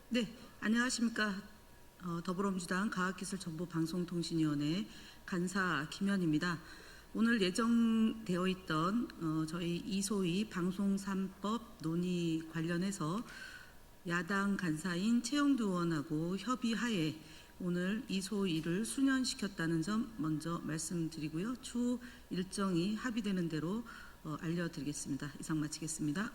네, 안녕하십니까. 더불어민주당 과학기술정보방송통신위원회 간사 김현입니다. 오늘 예정되어 있던 저희 이소희 방송 3법 논의 관련해서 야당 간사인 최영두 의원하고 협의하에 오늘 이소희를 수년시켰다는 점 먼저 말씀드리고요. 추후 일정이 합의되는 대로 알려드리겠습니다. 이상 마치겠습니다.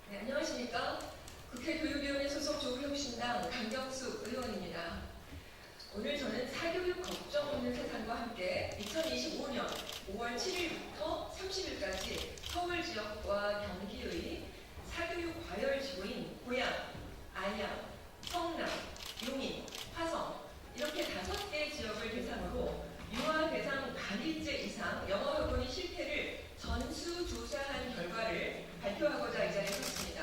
네, 안녕하십니까. 국회 교육위원회 소속 조국혁신당 강경수 의원입니다. 오늘 저는 사교육 걱정 없는 세상과 함께 2025년 5월 7일부터 30일까지 서울 지역과 경기의 사교육 과열 지구인 고양, 안양, 성남, 용인, 화성 이렇게 5개 지역을 대상으로 유아 대상 반일제 이상 영어 학원이 실태를 전수조사한 결과를 발표하고자 이 자리에 섰습니다.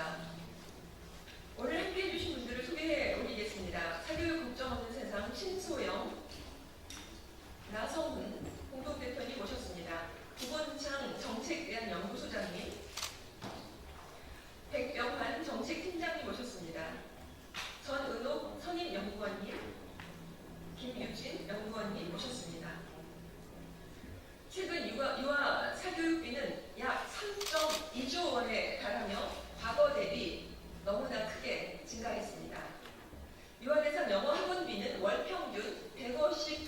오늘 함께해 주신 분들을 소개해 올리겠습니다. 사교육 걱정 없는 세상 신소영, 나성훈 공동대표님 모셨습니다. 구본창 정책대안연구소장님, 백병환 정책팀장님 모셨습니다. 전은옥 선임연구원님, 김유진 연구원님 모셨습니다. 최근 유아 사교육비는 약 3.2조 원에 달하며 과거 대비 너무나 크게 증가했습니다. 유아 대상 영어 학원비는 월 평균 154만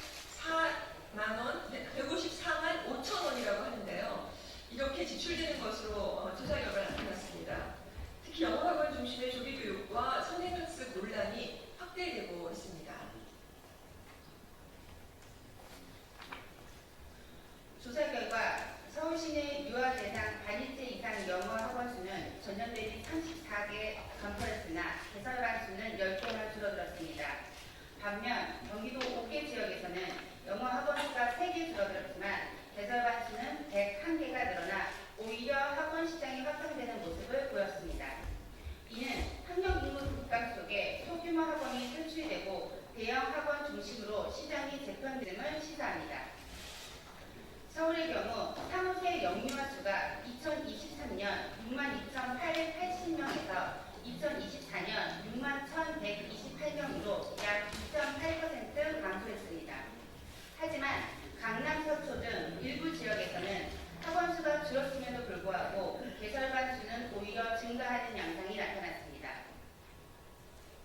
5천 원이라고 하는데요. 이렇게 지출되는 것으로 조사 결과가 나타났습니다. 특히 영어 학원 중심의 조기 교육과 선행학습 논란이 확대되고 있습니다. 조사 결과 서울시내 유아 대상 반일제 이상 영어 학원 수는 전년 대비 34개 감소했으나 개설반 수는 10개나 줄어들었습니다. 반면 경기도 5개 지역에서는 영어 학원 수가 3개 줄어들었지만 개설반 수는 101개가 늘어나 오히려 학원 시장이 확장되는 모습을 보였습니다. 이는 학령 인구 급감 속에 소규모 학원이 설치되고 대형 학원 중심으로 시장이 재편됨을 시사합니다. 서울의 경우 산호세 영유아 수가 2023년 62,880명에서 2024년 61,128명으로 약 2.8% 감소했습니다. 하지만 강남, 서초 등 일부 지역에서는 학원 수가 줄었음에도 불구하고 개설반 수는 오히려 증가하는 양상이 나타났습니다.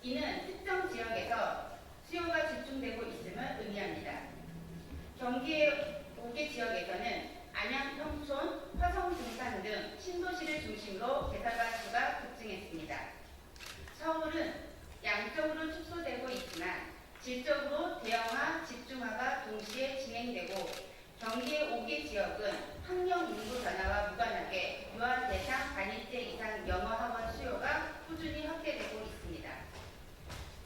이는 특정 지역에서 수요가 집중되고 있음을 의미합니다. 경기의 5개 지역에서는 안양, 평촌, 화성, 등산 등 신도시를 중심으로 개설반 수가 급증했습니다. 서울은 양적으로 축소되고 있지만 질적으로 대형화, 집중화가 동시에 진행되고 경기의 5개 지역은 학령 인구 변화와 무관하게 유아 대상 반일제 이상 영어 학원 수요가 꾸준히 확대되고 있습니다.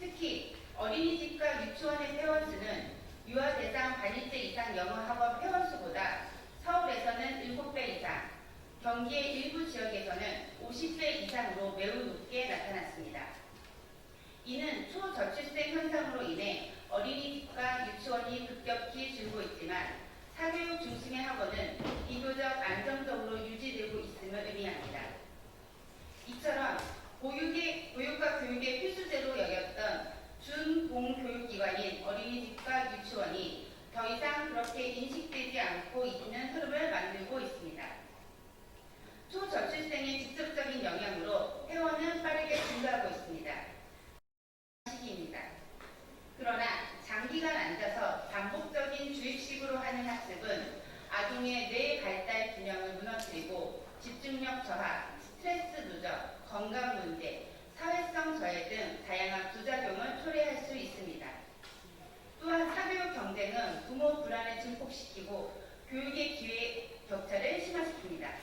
특히 어린이집과 유치원의 회원 수는 유아 대상 반일제 이상 영어 학원 회원수보다 서울에서는 7배 이상, 경기의 일부 지역에서는 50배 이상으로 매우 높게 나타났습니다. 이는 초저출생 현상으로 인해 어린이집과 유치원이 급격히 줄고 있지만 사교육 중심의 학원은 비교적 안정적으로 유지되고 있음을 의미합니다. 이처럼 보육과 교육의 필수제로 여겼던 준공교육기관인 어린이집과 유치원이 더 이상 그렇게 인식되지 않고 있는 흐름을 만들고 있습니다. 초저출생의 직접적인 영향으로 회원은 빠르게 증가하고 있습니다. 시기입니다. 그러나 장기간 앉아서 반복적인 주입식으로 하는 학습은 아동의 뇌 발달 균형을 무너뜨리고 집중력 저하, 스트레스 누적, 건강 문제, 사회성 저해 등 다양한 부작용을 초래할 수 있습니다. 또한 사교육 경쟁은 부모 불안을 증폭시키고 교육의 기회 격차를 심화시킵니다.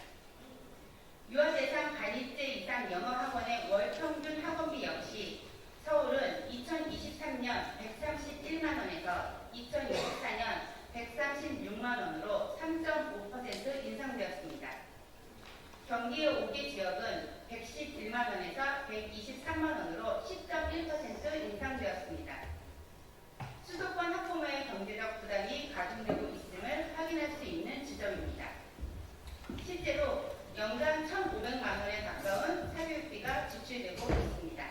유아 대상 반입제 이상 영어 학원의 월 평균 학원비 역시 서울은 2023년 131만 원에서 2024년 136만 원으로 3.5% 인상되었습니다. 경기의 5개 지역은 111만 원에서 123만 원으로 10.1% 인상되었습니다. 수도권 학부모의 경제적 부담이 가중되고 있음을 확인할 수 있는 지점입니다. 실제로 연간 1,500만 원에 가까운 사교육비가 지출되고 있습니다.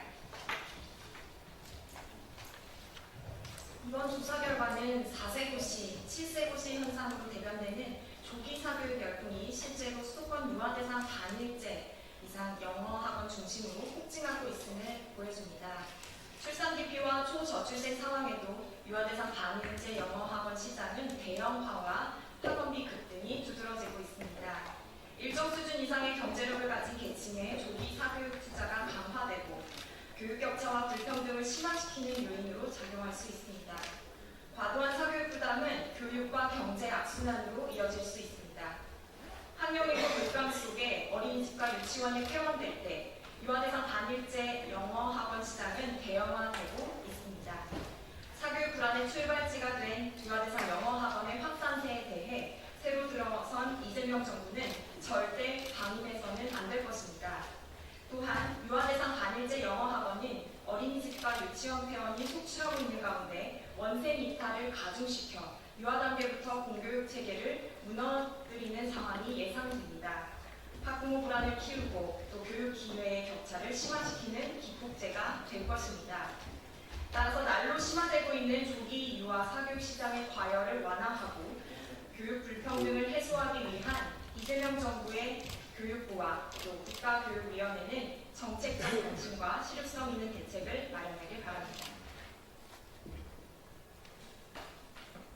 이번 조사 결과는 4세 고시, 7세 고시 현상으로 대변되는 조기 사교육 열풍이 실제로 수도권 유아 대상 반일제 이상 영어 학원 중심으로 폭증하고 있음을 보여줍니다. 출산 기피와 초저출생 상황에도 유아 대상 반일제 영어 학원 시장은 대형화와 학원비 급등이 두드러지고 있습니다. 일정 수준 이상의 경제력을 가진 계층의 조기 사교육 투자가 강화되고 교육 격차와 불평등을 심화시키는 요인으로 작용할 수 있습니다. 과도한 사교육 부담은 교육과 경제 악순환으로 이어질 수 있습니다. 학령이고 교육감 속에 어린이집과 유치원이 폐원될 때 유아 대상 반일제 영어 학원 시장은 대형화되고 있습니다. 사교육 불안의 출발지가 된 유아 대상 영어 학원의 확산세에 대해 새로 들어선 이재명 정부는 절대 방임해서는 안 될 것입니다. 또한 유아 대상 반일제 영어 학원은 어린이집과 유치원 폐원이 속출하고 있는 가운데 원생 이탈을 가중시켜 유아 단계부터 공교육 체계를 무너뜨리는 상황이 예상됩니다. 학부모 불안을 키우고 또 교육 기회의 격차를 심화시키는 기폭제가 될 것입니다. 따라서 날로 심화되고 있는 조기 유아 사교육 시장의 과열을 완화하고 교육 불평등을 해소하기 위한 이재명 정부의 교육부와 또 국가교육위원회는 정책적 관심과 실효성 있는 대책을 마련하길 바랍니다.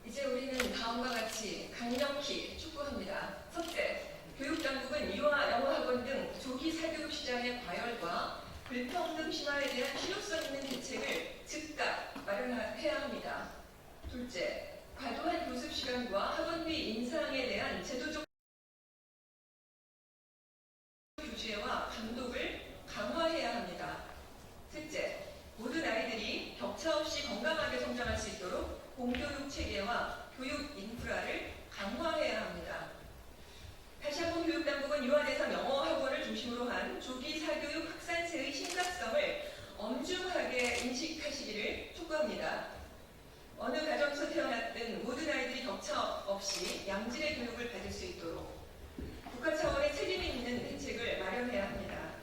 이제 우리는 다음과 같이 강력히 촉구합니다. 첫째, 교육당국은 유아 영어학원 등 조기 사교육 시장의 과열과 불평등 심화에 대한 실효성 있는 대책을 즉각 마련해야 합니다. 둘째, 과도한 교습 시간과 학원비 인상에 대한 제도적 규제와 감독을 강화해야 합니다. 셋째, 모든 아이들이 격차 없이 건강하게 성장할 수 있도록 공교육 체계와 교육 인프라를 강화해야 합니다. 다시 한번 교육당국은 유아 대상 영어 학원을 중심으로 한 조기 사교육 확산세의 심각성을 엄중하게 인식하시기를 촉구합니다. 어느 가정에서 태어났든 모든 아이들이 격차 없이 양질의 교육을 받을 수 있도록 국가 차원의 책임 있는 대책을 마련해야 합니다.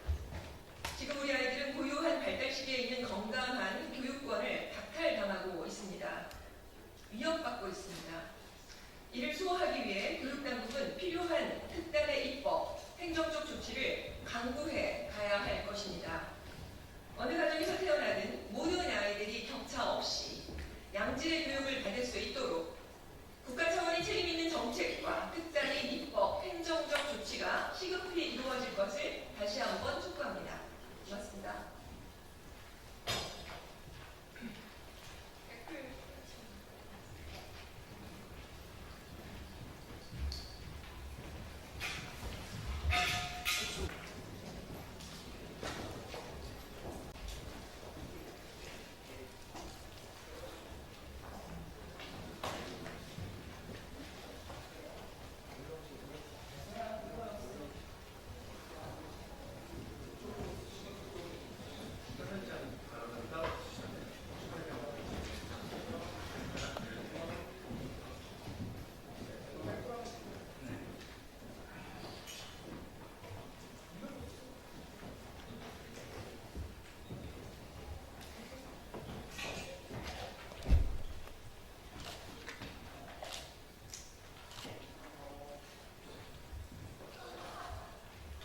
지금 우리 아이들은 고유한 발달 시기에 있는 건강한 교육권을 박탈당하고 있습니다. 위협받고 있습니다. 이를 수호하기 위해 교육당국은 필요한 특단의 입법, 행정적 조치를 강구해 가야 할 것입니다. 어느 가정에서 태어나든 모든 아이들이 격차 없이 양질의 교육을 받을 수 있도록 국가 차원의 책임 있는 정책과 특단의 입법, 행정적 조치가 시급히 이루어질 것을 다시 한번 촉구합니다. 고맙습니다.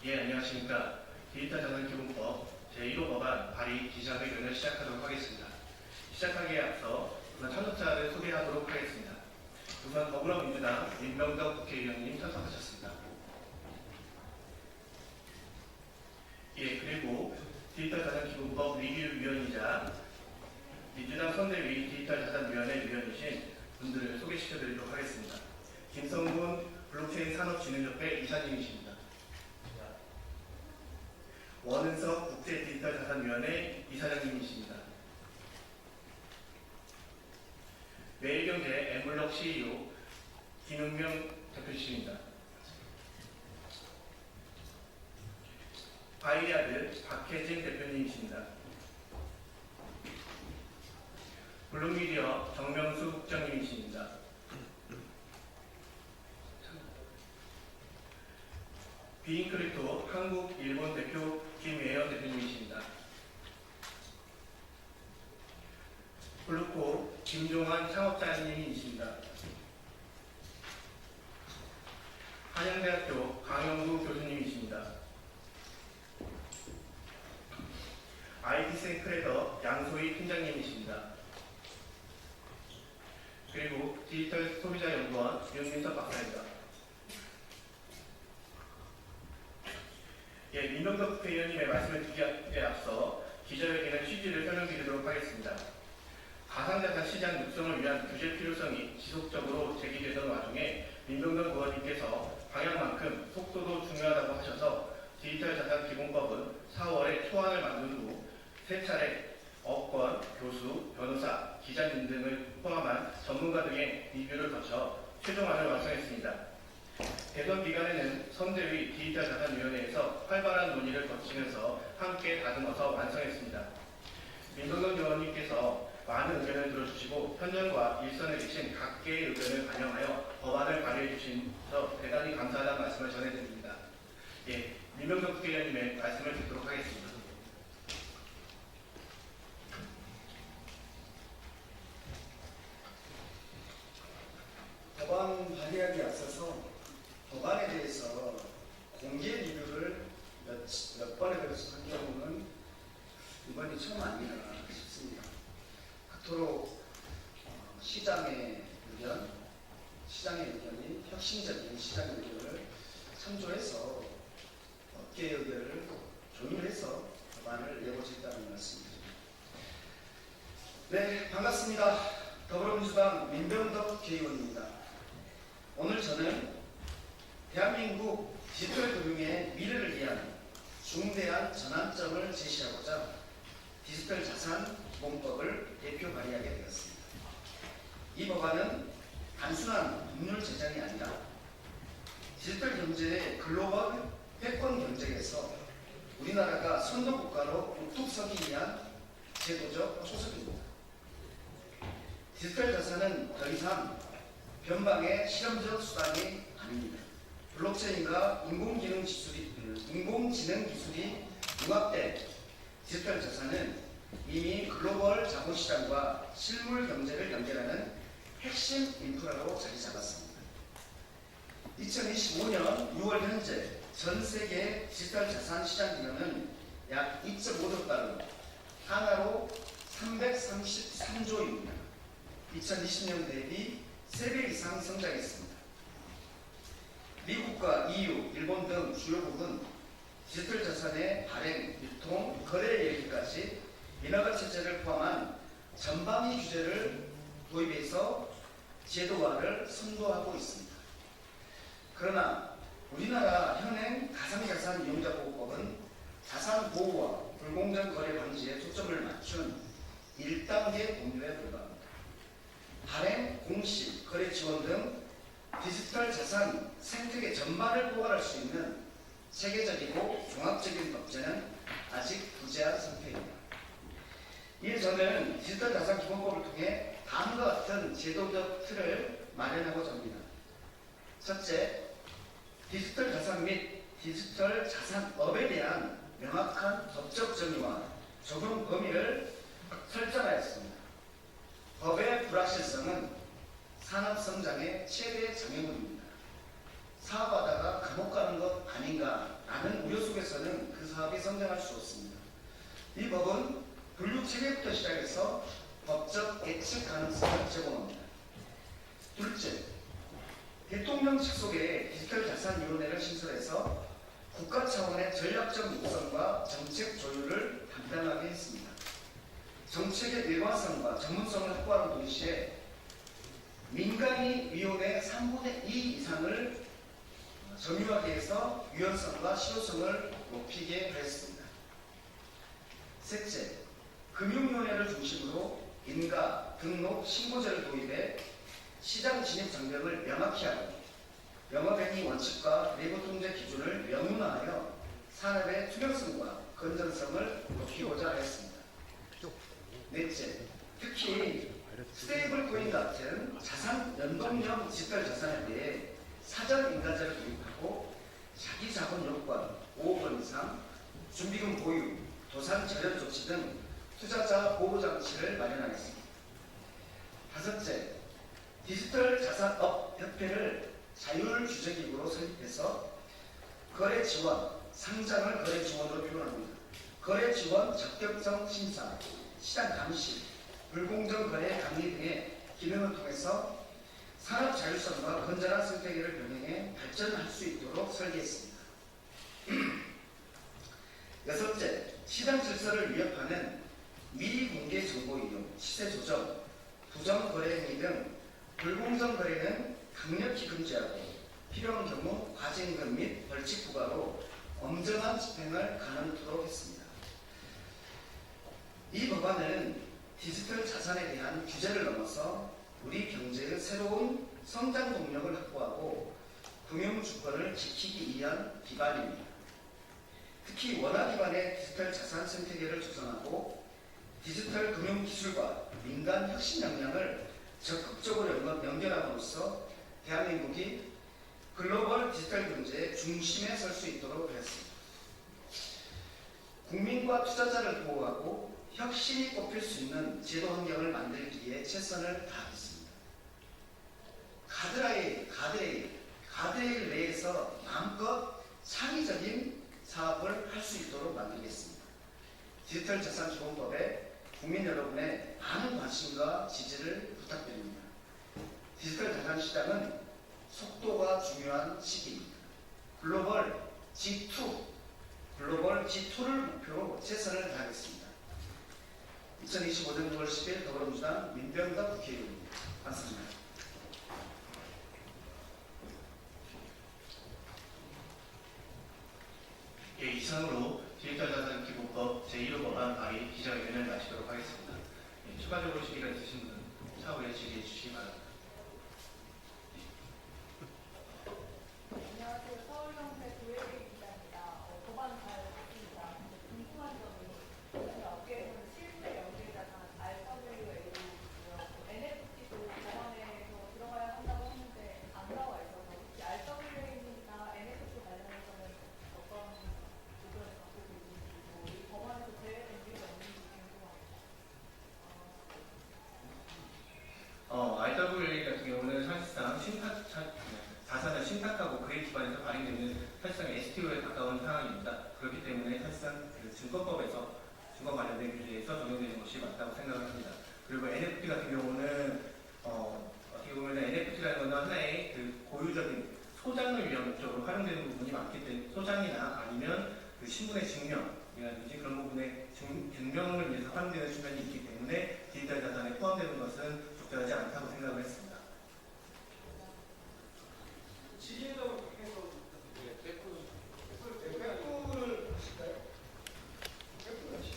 예, 안녕하십니까. 데이터자산기본법 제1호 법안 발의 기자회견을 시작하도록 하겠습니다. 시작하기에 앞서 우선 참석자를 소개하도록 하겠습니다. 우선 더불어민주당 민병덕 국회의원님 참석하셨습니다. 예, 그리고 데이터자산기본법 위기위원이자 민주당 선대위 데이터자산위원회 위원이신 분들을 소개시켜드리도록 하겠습니다. 김성군 블록체인 산업진흥협회 이사님이십니다. 자산위원회 이사장님이십니다. 매일경제 에물럭 CEO 김은명 대표님입니다. 바이아드 박혜진 대표님이십니다. 블룸미디어 정명수 국장님이십니다. 비인크리토 한국 일본 대표 김예연 대표님이십니다. 블루코 김종환 창업자님이십니다. 한양대학교 강영구 교수님이십니다. IT센크레더 양소희 팀장님이십니다. 그리고 디지털 소비자연구원 윤민석 박사입니다. 예, 민병석 국회의원님의 말씀을 드리기에 앞서 기자회견의 취지를 설명드리도록 하겠습니다. 가상자산 시장 육성을 위한 규제 필요성이 지속적으로 제기되던 와중에 민병석 의원님께서 방향만큼 속도도 중요하다고 하셔서 디지털 자산 기본법은 4월에 초안을 만든 후 세 차례 업권, 교수, 변호사, 기자님 등을 포함한 전문가 등의 리뷰를 거쳐 최종안을 완성했습니다. 대선 기간에는 선대위 디지털자산위원회에서 활발한 논의를 거치면서 함께 다듬어서 완성했습니다. 민동경 의원님께서 많은 의견을 들어주시고 현장과 일선에 계신 각계의 의견을 반영하여 법안을 발의해 주셔서 대단히 감사하다는 말씀을 전해드립니다. 예, 민병석 국회의원님의 말씀을 듣도록 하겠습니다. 법안 발의하기에 앞서서 법안에 대해서 공개 리뷰를 몇 번에 걸쳐서 한 경우는 이번이 처음 아닌가 싶습니다. 그토록 시장의 의견이 혁신적인 시장의 의견을 참조해서 업계의 의견을 조율해서 법안을 내고자 했다는 말씀입니다. 네, 반갑습니다. 더불어민주당 민병덕 국회의원입니다. 오늘 저는 대한민국 디지털 금융의 미래를 위한 중대한 전환점을 제시하고자 디지털 자산 기본법을 대표 발의하게 되었습니다. 이 법안은 단순한 법률 제정이 아니라 디지털 경제의 글로벌 패권 경쟁에서 우리나라가 선도국가로 우뚝 서기 위한 제도적 초석입니다. 디지털 자산은 더 이상 변방의 실험적 수단이 아닙니다. 블록체인과 인공지능 기술이 융합된 디지털 자산은 이미 글로벌 자본시장과 실물 경제를 연결하는 핵심 인프라로 자리 잡았습니다. 2025년 6월 현재 전 세계 디지털 자산 시장 규모는 약 2.5조 달러, 하나로 333조입니다. 2020년 대비 3배 이상 성장했습니다. 미국과 EU, 일본 등 주요국은 디지털 자산의 발행, 유통, 거래에 이르기까지 인허가 체제를 포함한 전방위 규제를 도입해서 제도화를 선도하고 있습니다. 그러나 우리나라 현행 가상자산 이용자보호법은 자산 보호와 불공정 거래 방지에 초점을 맞춘 1단계 법률에 불과합니다. 발행, 공시, 거래 지원 등 디지털 자산 생태계 전반을 포괄할 수 있는 체계적이고 종합적인 법제는 아직 부재한 상태입니다. 이에 저는 디지털 자산 기본법을 통해 다음과 같은 제도적 틀을 마련하고자 합니다. 첫째, 디지털 자산 및 디지털 자산업에 대한 명확한 법적 정의와 적용 범위를 설정하였습니다. 법의 불확실성은 산업 성장의 최대 장애물입니다. 사업하다가 감옥 가는 것 아닌가라는 우려 속에서는 그 사업이 성장할 수 없습니다. 이 법은 분류 체계부터 시작해서 법적 예측 가능성을 제공합니다. 둘째, 대통령 직속의 디지털자산위원회를 신설해서 국가 차원의 전략적 육성과 정책 조율을 담당하게 했습니다. 정책의 일관성과 전문성을 확보하는 동시에 민간이 위원회 3분의 2 이상을 점유하게 해서 유연성과 실효성을 높이게 하였습니다. 셋째, 금융위원회를 중심으로 인가, 등록, 신고제를 도입해 시장 진입 장벽을 명확히 하고 영업행위 원칙과 내부 통제 기준을 명문화하여 산업의 투명성과 건전성을 높이고자 하였습니다. 넷째, 특히 스테이블 코인 같은 자산 연동형 디지털 자산에 대해 사전 인가제를 도입하고 자기 자본 요건 5억 원 이상, 준비금 보유, 도산 절연 조치 등 투자자 보호 장치를 마련하겠습니다. 다섯째, 디지털 자산업 협회를 자율 주재기구로 설립해서 거래 지원, 상장을 거래 지원으로 표현합니다. 거래 지원 적격성 심사, 시장 감시, 불공정 거래 감리 등의 기능을 통해서 산업 자율성과 건전한 생태계를 병행해 발전할 수 있도록 설계했습니다. 여섯째, 시장 질서를 위협하는 미공개 정보 이용, 시세 조정, 부정 거래 행위 등 불공정 거래는 강력히 금지하고 필요한 경우 과징금 및 벌칙 부과로 엄정한 집행을 가능토록 했습니다. 이 법안은 디지털 자산에 대한 규제를 넘어서 우리 경제의 새로운 성장 동력을 확보하고 금융 주권을 지키기 위한 기반입니다. 특히 원화 기반의 디지털 자산 생태계를 조성하고 디지털 금융 기술과 민간 혁신 역량을 적극적으로 연결함으로써 대한민국이 글로벌 디지털 경제의 중심에 설 수 있도록 하였습니다. 국민과 투자자를 보호하고 혁신이 꼽힐 수 있는 제도 환경을 만들기 위해 최선을 다하겠습니다. 가드레일 내에서 마음껏 창의적인 사업을 할 수 있도록 만들겠습니다. 디지털 자산 기본법에 국민 여러분의 많은 관심과 지지를 부탁드립니다. 디지털 자산 시장은 속도가 중요한 시기입니다. 글로벌 G2를 목표로 최선을 다하겠습니다. 2025년 6월 10일 더불어민주당 민병덕 국회의원입니다. 감사합니다. 예, 이상으로 디지털 자산 기본법 제1호 법안 발의 기자회견을 마치도록 하겠습니다. 예, 추가적으로 질의가 있으신 분은 차후에 질의해 주시기 바랍니다. 안녕하세요. 서울경제 조혜리 기자입니다. 법안 잘 봤습니다. 궁금한 점이 저희가 업계에서는 실제 연계자산 RWA고요. NFT도 법안에서 들어가야 한다고 했는데 안 나와 있어서 혹시 RWA나 NFT 관련해서는 어떤 의견을 갖고 계신지, 이 법안에서 제외된 이유가 있는지 궁금합니다. RWA 같은 경우는 사실상 자산을 신탁하고 그에 기반해서 발행되는 사실상 STO에 가까운 상황입니다. 그렇기 때문에 사실상 그 증권법에서 증권 관련된 규제에서 적용되는 것이 맞다고 생각을 합니다. 그리고 NFT 같은 경우는 어떻게 보면 NFT라는 것은 하나의 그 고유적인 소장을 위한 목적으로 활용되는 부분이 많기 때문에 소장이나 아니면 그 신분의 증명이라든지 그런 부분의 증명을 위해서 활용되는 측면이 있기 때문에 디지털 자산에 포함되는 것은 적절하지 않다고 생각을 했습니다. 지진으로 해서 백구를 하실까요? 백구를 하시죠.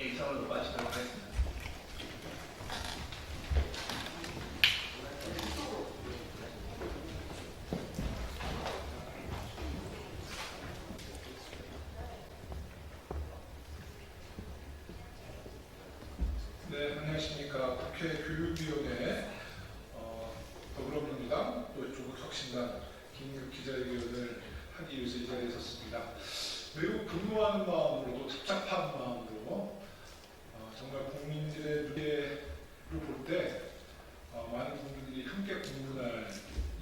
예, 이상으로 마치도록 하겠습니다. 네, 안녕하십니까. 국회 교육위원회 더불어민주당 또 조국혁신당 긴급 기자회견을 하기 위해서 이 자리에 섰습니다. 매우 분노하는 마음으로도 답답한 마음으로 정말 국민들의 눈에를 볼 때 많은 국민들이 함께 공분할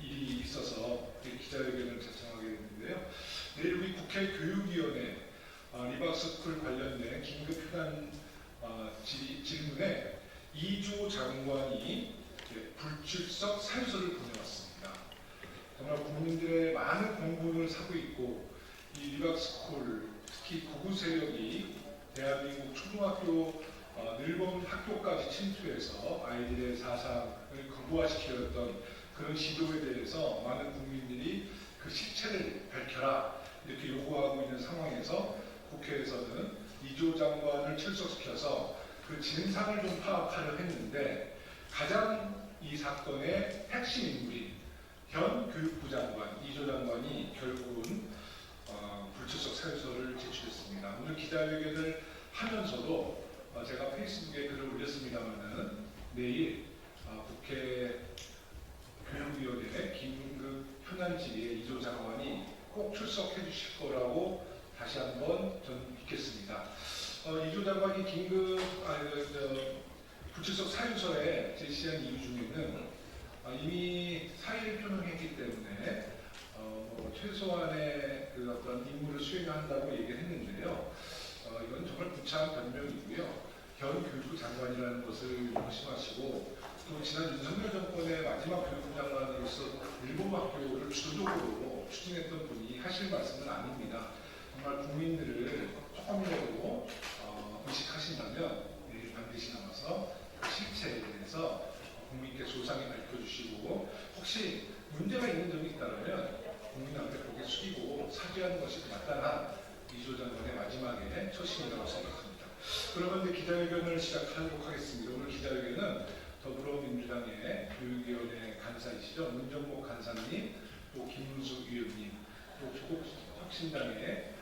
일이 있어서 기자회견을 자청하게 됐는데요. 내일 우리 국회 교육위원회 리박스쿨 관련된 긴급 휴관 질문에 이주 장관이 불출석 사유서를 보내왔습니다. 정말 국민들의 많은 공분을 사고 있고 이 리박스쿨 특히 극우 세력이 대한민국 초등학교 늘본 학교까지 침투해서 아이들의 사상을 극우화시켰던 그런 시도에 대해서 많은 국민들이 그 실체를 밝혀라 이렇게 요구하고 있는 상황에서 국회에서는 이조 장관을 출석시켜서 그 진상을 좀 파악하려 했는데 가장 이 사건의 핵심 인물인 현 교육부 장관 이조 장관이 결국은 불출석 사유서를 제출했습니다. 오늘 기자회견을 하면서도 제가 페이스북에 글을 올렸습니다만은 내일 국회 교육위원회 긴급 현안 질의에 이조 장관이 꼭 출석해 주실 거라고 다시 한번 저는 믿겠습니다. 이조 장관이 불출석 사유서에 제시한 이유 중에는 이미 사의를 표명했기 때문에 최소한의 그 어떤 임무를 수행한다고 얘기를 했는데요. 이건 정말 구차한 변명이고요. 현 교육부 장관이라는 것을 명심하시고 또 지난 윤석열 정권의 마지막 교육부 장관으로서 일본 학교를 주도적으로 추진했던 분이 하실 말씀은 아닙니다. 정말 국민들을 조금이라도 의식하신다면 내일 반드시 나와서 그 실체에 대해서 국민께 소상히 밝혀주시고 혹시 문제가 있는 점이 있다면 국민 앞에 고개 숙이고 사죄하는 것이 마땅한 이조 장관의 마지막에 처신이라고 생각합니다. 그러면 이제 기자회견을 시작하도록 하겠습니다. 오늘 기자회견은 더불어민주당의 교육위원회 간사이시죠. 문정복 간사님, 또 김문숙 위원님, 또 조국혁신당의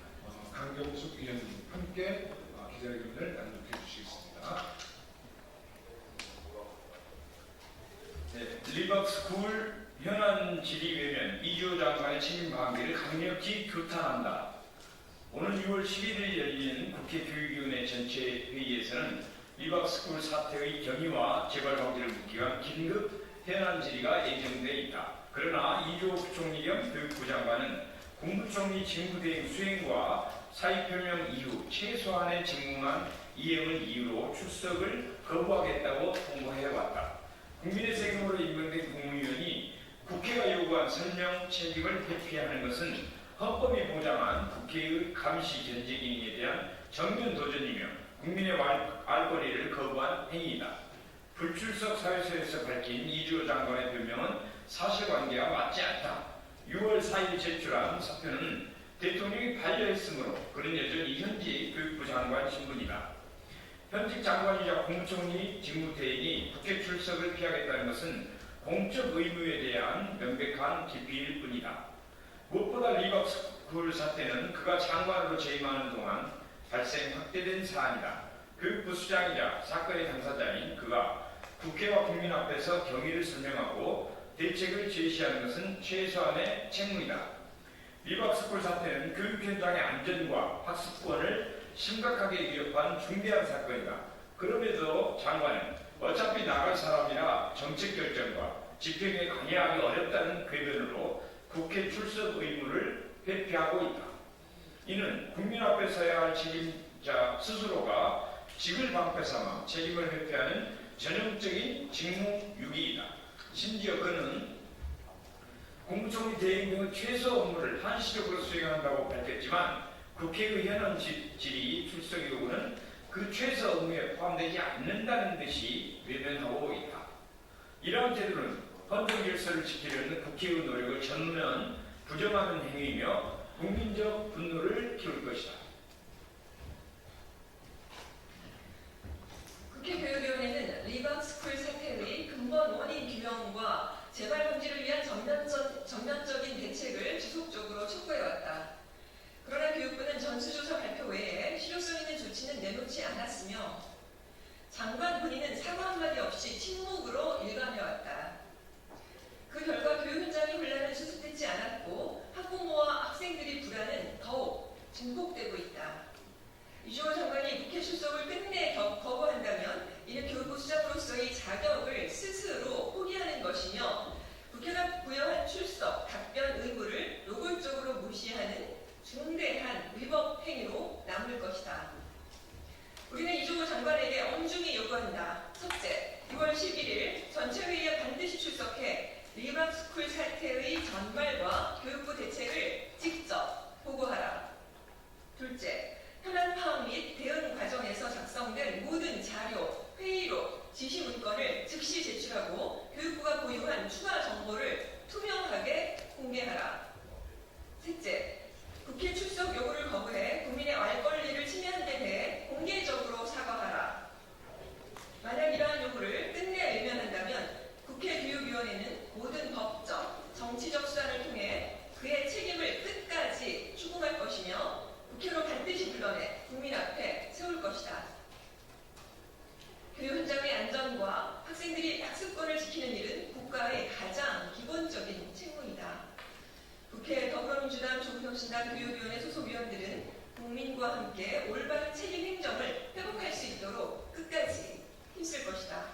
강경숙 위원님 함께 기자회견을 낭독해 주시겠습니다. 네, 리버스쿨 현안 질의회는 이조 장관의 책임 방기를 강력히 규탄한다. 오늘 6월 11일 열리는 국회 교육위원회 전체 회의에서는 리버스쿨 사태의 경위와 재발 방지를 묻기 위한 긴급 현안 질의가 예정돼 있다. 그러나 이조 부총리 겸 교육부 장관은 국무총리 직무대행 수행과 사의표명 이후 최소한의 직무만 이행을 이유로 출석을 거부하겠다고 통보해왔다. 국민의 세금으로 임명된 국무위원이 국회가 요구한 설명 책임을 회피하는 것은 헌법이 보장한 국회의 감시 견제 기능에 대한 정면 도전이며 국민의 알 권리를 거부한 행위이다. 불출석 사유서에서 밝힌 이조 장관의 변명은 사실관계와 맞지 않다. 6월 4일 제출한 사표는 대통령이 반려했으므로 그는 여전히 현직 교육부 장관 신분이다. 현직 장관이자 국무총리 직무대행이 국회 출석을 피하겠다는 것은 공적 의무에 대한 명백한 기피일 뿐이다. 무엇보다 리버스쿨 사태는 그가 장관으로 재임하는 동안 발생 확대된 사안이다. 교육부 수장이자 사건의 당사자인 그가 국회와 국민 앞에서 경위를 설명하고 대책을 제시하는 것은 최소한의 책무이다. 리버스쿨 사태는 교육 현장의 안전과 학습권을 심각하게 위협한 중대한 사건이다. 그럼에도 장관은 어차피 나갈 사람이라 정책 결정과 집행에 관여하기 어렵다는 궤변으로 국회 출석 의무를 회피하고 있다. 이는 국민 앞에 서야 할 책임자 스스로가 직을 방패 삼아 책임을 회피하는 전형적인 직무유기이다. 심지어 그는 국무총리 대행 등의 최소 업무를 한시적으로 수행한다고 밝혔지만 국회의 현안 질의 출석 요구는 그 최소 업무에 포함되지 않는다는 듯이 외면하고 있다. 이러한 태도는 헌정 질서를 지키려는 국회의 노력을 전면 부정하는 행위이며 국민적 분노를 키울 것이다. 국회 교육위원회는 리버스쿨 사태의 근본 원인 규명과 재발 방지를 위한 전면적인 대책을 지속적으로 촉구해왔다. 그러나 교육부는 전수조사 발표 외에 실효성 있는 조치는 내놓지 않았으며 장관 본인은 사과 한마디 없이 침묵으로 일관해왔다. 그 결과 교육 현장의 혼란은 수습되지 않았고 학부모와 학생들의 불안은 더욱 증폭되고 있다. 이조 장관이 국회 출석을 끝내 거부한다면 이는 교육부 수장으로서의 자격을 스스로 포기하는 것이며 국회가 부여한 출석, 답변 의무를 노골적으로 무시하는 중대한 위법 행위로 남을 것이다. 우리는 이조 장관에게 엄중히 요구한다. 첫째, 6월 11일 전체회의에 반드시 출석해 리버스쿨 사태의 전말과 교육부 대책을 직접 보고하라. 둘째, 현안 파악 및 대응 과정에서 작성된 모든 자료, 회의록, 지시 문건을 즉시 제출하고 교육부가 보유한 추가 정보를 투명하게 공개하라. 셋째, 국회 출석 요구를 거부해 국민의 알 권리를 더불어민주당, 조국혁신당, 교육위원회 소속 위원들은 국민과 함께 올바른 책임 행정을 회복할 수 있도록 끝까지 힘쓸 것이다.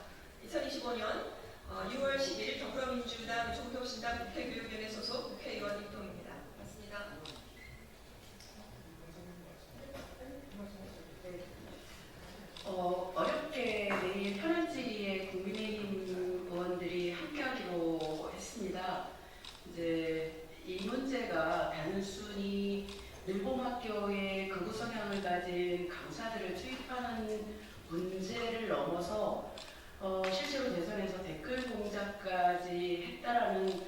2025년 6월 10일 더불어민주당, 조국혁신당 국회교육위원회 소속 국회의원 입동입니다. 맞습니다. 어렵게 내일 편안질의에 국민의힘 의원들이 함께하기로 했습니다. 이제 이 문제가 단순히 늘봄학교의 극우 성향을 가진 강사들을 투입하는 문제를 넘어서 실제로 대선에서 댓글 공작까지 했다라는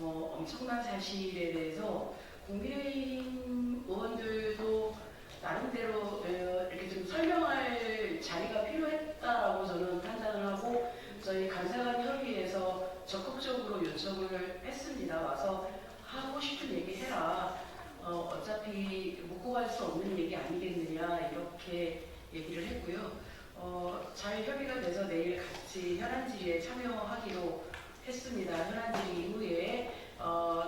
엄청난 사실에 대해서 국민의힘 의원들도 나름대로 이렇게 좀 설명할 자리가 필요했다라고 저는 판단을 하고 저희 간사간 협의회에서 적극적으로 요청을 했습니다. 와서 하고 싶은 얘기 해라. 어차피 묻고 갈 수 없는 얘기 아니겠느냐 이렇게 얘기를 했고요. 잘 협의가 돼서 내일 같이 현안질의에 참여하기로 했습니다. 현안질의 이후에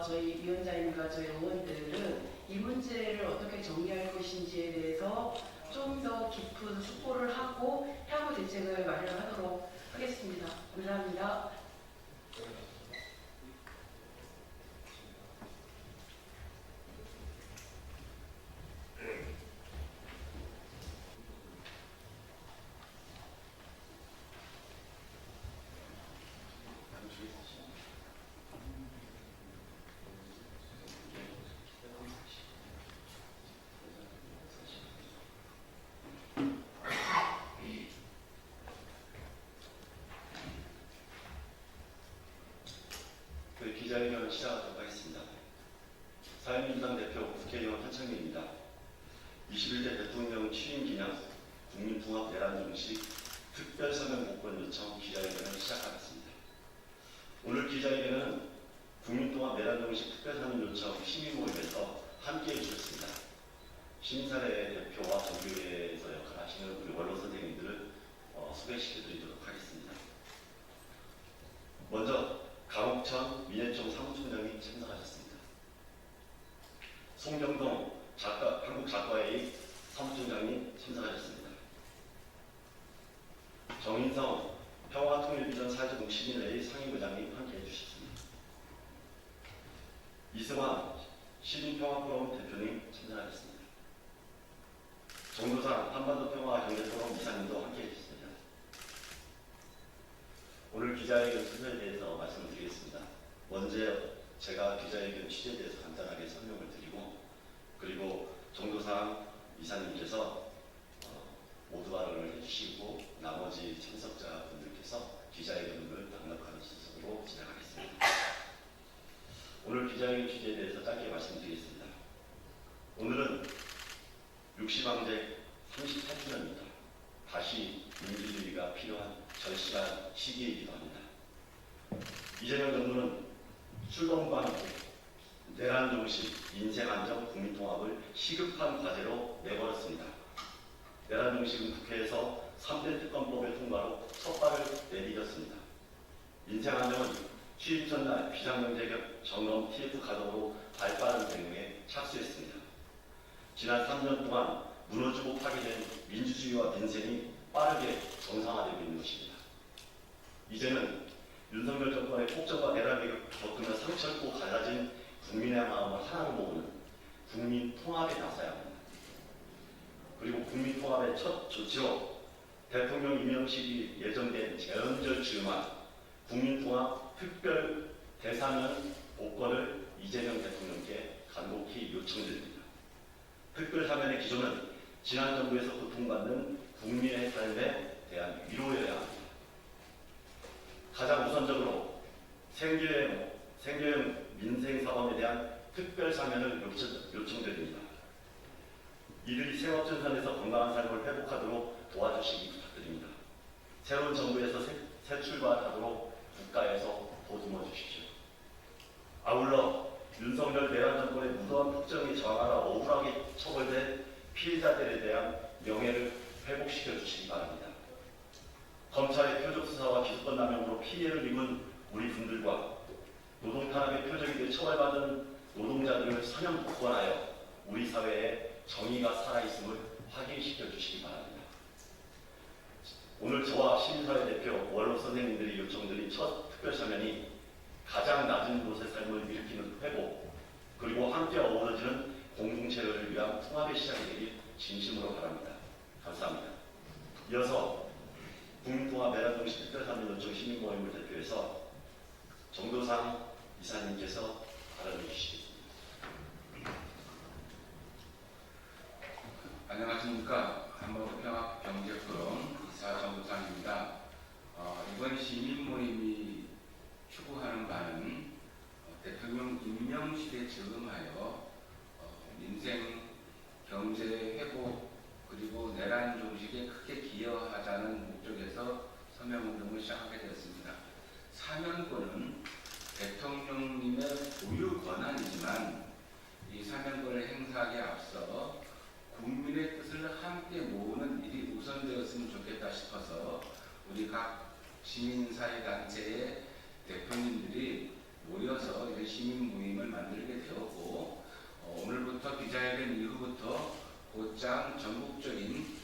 저희 위원장님과 저희 의원들은 이 문제를 어떻게 정리할 것인지에 대해서 좀 더 깊은 숙고를 하고 향후 대책을 마련하도록 하겠습니다. 감사합니다. 기자회견을 시작하도록 하겠습니다. 사회민주당 대표 국회의원 한창민입니다. 21대 대통령 취임 기념 국민통합 내란 정식 특별서명 복권 요청 기자회견을 시작하겠습니다. 오늘 기자회견은 국민통합 내란 정식 특별서명 요청 시민 모임에서 함께해 주셨습니다. 시민사회 대표와 정교회에서 역할하시는 우리 원로 선생님들을 소개시켜드리도록 하겠습니다. 먼저 강옥천 민해총 사무총장이 참석하셨습니다. 송경동 한국작가회의 사무총장이 참석하셨습니다. 정인성 평화통일비전 사회적 시민회의 상임의장이 함께해 주셨습니다. 이승환 시민평화포럼 대표님 참석하셨습니다. 정도상 한반도평화경제포럼 이사님도 함께해 주셨습니다. 오늘 기자회견 순서에 대해서 말씀을 드리겠습니다. 먼저 제가 기자회견 취지에 대해서 간단하게 설명을 드리고 그리고 정도상 이사님께서 모두 발언을 해주시고 나머지 참석자분들께서 기자회견을 낙력하는 순서로 진행하겠습니다. 오늘 기자회견 취지에 대해서 짧게 말씀드리겠습니다. 오늘은 60항쟁 38주년입니다. 다시 민주주의가 필요한 절실한 시기이기도 합니다. 이재명 정부는 출범과 함께 내란 종식, 인생 안정, 국민 통합을 시급한 과제로 내걸었습니다. 내란 종식은 국회에서 3대 특검법의 통과로 첫 발을 내디뎠습니다. 인생 안정은 취임 전날 비상경제 점검 TF 가동으로 발빠른 대응에 착수했습니다. 지난 3년 동안 무너지고 파괴된 민주주의와 민생이 빠르게 정상화되고 있는 것입니다. 이제는 윤석열 정권의 폭정과 내란을 겪으며 상처있고 갈라진 국민의 마음을 하나로 모으는 국민 통합에 나서야 합니다. 그리고 국민 통합의 첫 조치로 대통령 임명식이 예정된 재헌절 즈음한 국민 통합 특별 대사면 복권을 이재명 대통령께 간곡히 요청드립니다. 특별 사면의 기조는 지난 정부에서 고통받는 국민의 삶에 대한 위로여야 합니다. 가장 우선적으로 생계형 민생사업에 대한 특별 사면을 요청드립니다. 이들이 생업전선에서 건강한 삶을 회복하도록 도와주시기 부탁드립니다. 새로운 정부에서 새 출발하도록 국가에서 보듬어 주십시오. 아울러 윤석열 내란 정권의 무도한 폭정에 저항하라 억울하게 처벌된 피해자들에 대한 명예를 회복시켜 주시기 바랍니다. 검찰의 표적 수사와 기소권 남용으로 피해를 입은 우리 분들과 노동탄압의 표적이 돼 처벌받은 노동자들을 사면 복권하여 우리 사회에 정의가 살아있음을 확인시켜 주시기 바랍니다. 오늘 저와 시민사회 대표 원로 선생님들이 요청드린 첫 특별사면이 가장 낮은 곳의 삶을 일으키는 회복, 그리고 함께 어우러지는 공동체를 위한 통합의 시작이 되길 진심으로 바랍니다. 감사합니다. 이어서 국민통합 메란정식 특별사면 요청 시민모임을 대표해서 정도상 이사님께서 발언해 주시겠습니다. 안녕하십니까. 한국평화경제포럼 이사 정도상입니다. 이번 시민모임이 추구하는 바는 대통령 임명식에 즉응하여 민생, 경제 회복 그리고 내란 종식에 크게 기여하자는 목적에서 서명운동을 시작하게 되었습니다. 사면권은 대통령님의 고유 권한이지만 이 사면권을 행사하기에 앞서 국민의 뜻을 함께 모으는 일이 우선되었으면 좋겠다 싶어서 우리 각 시민사회단체의 대표님들이 모여서 이런 시민 모임을 만들게 되었고 오늘부터 기자회견 이후부터 곧장 전국적인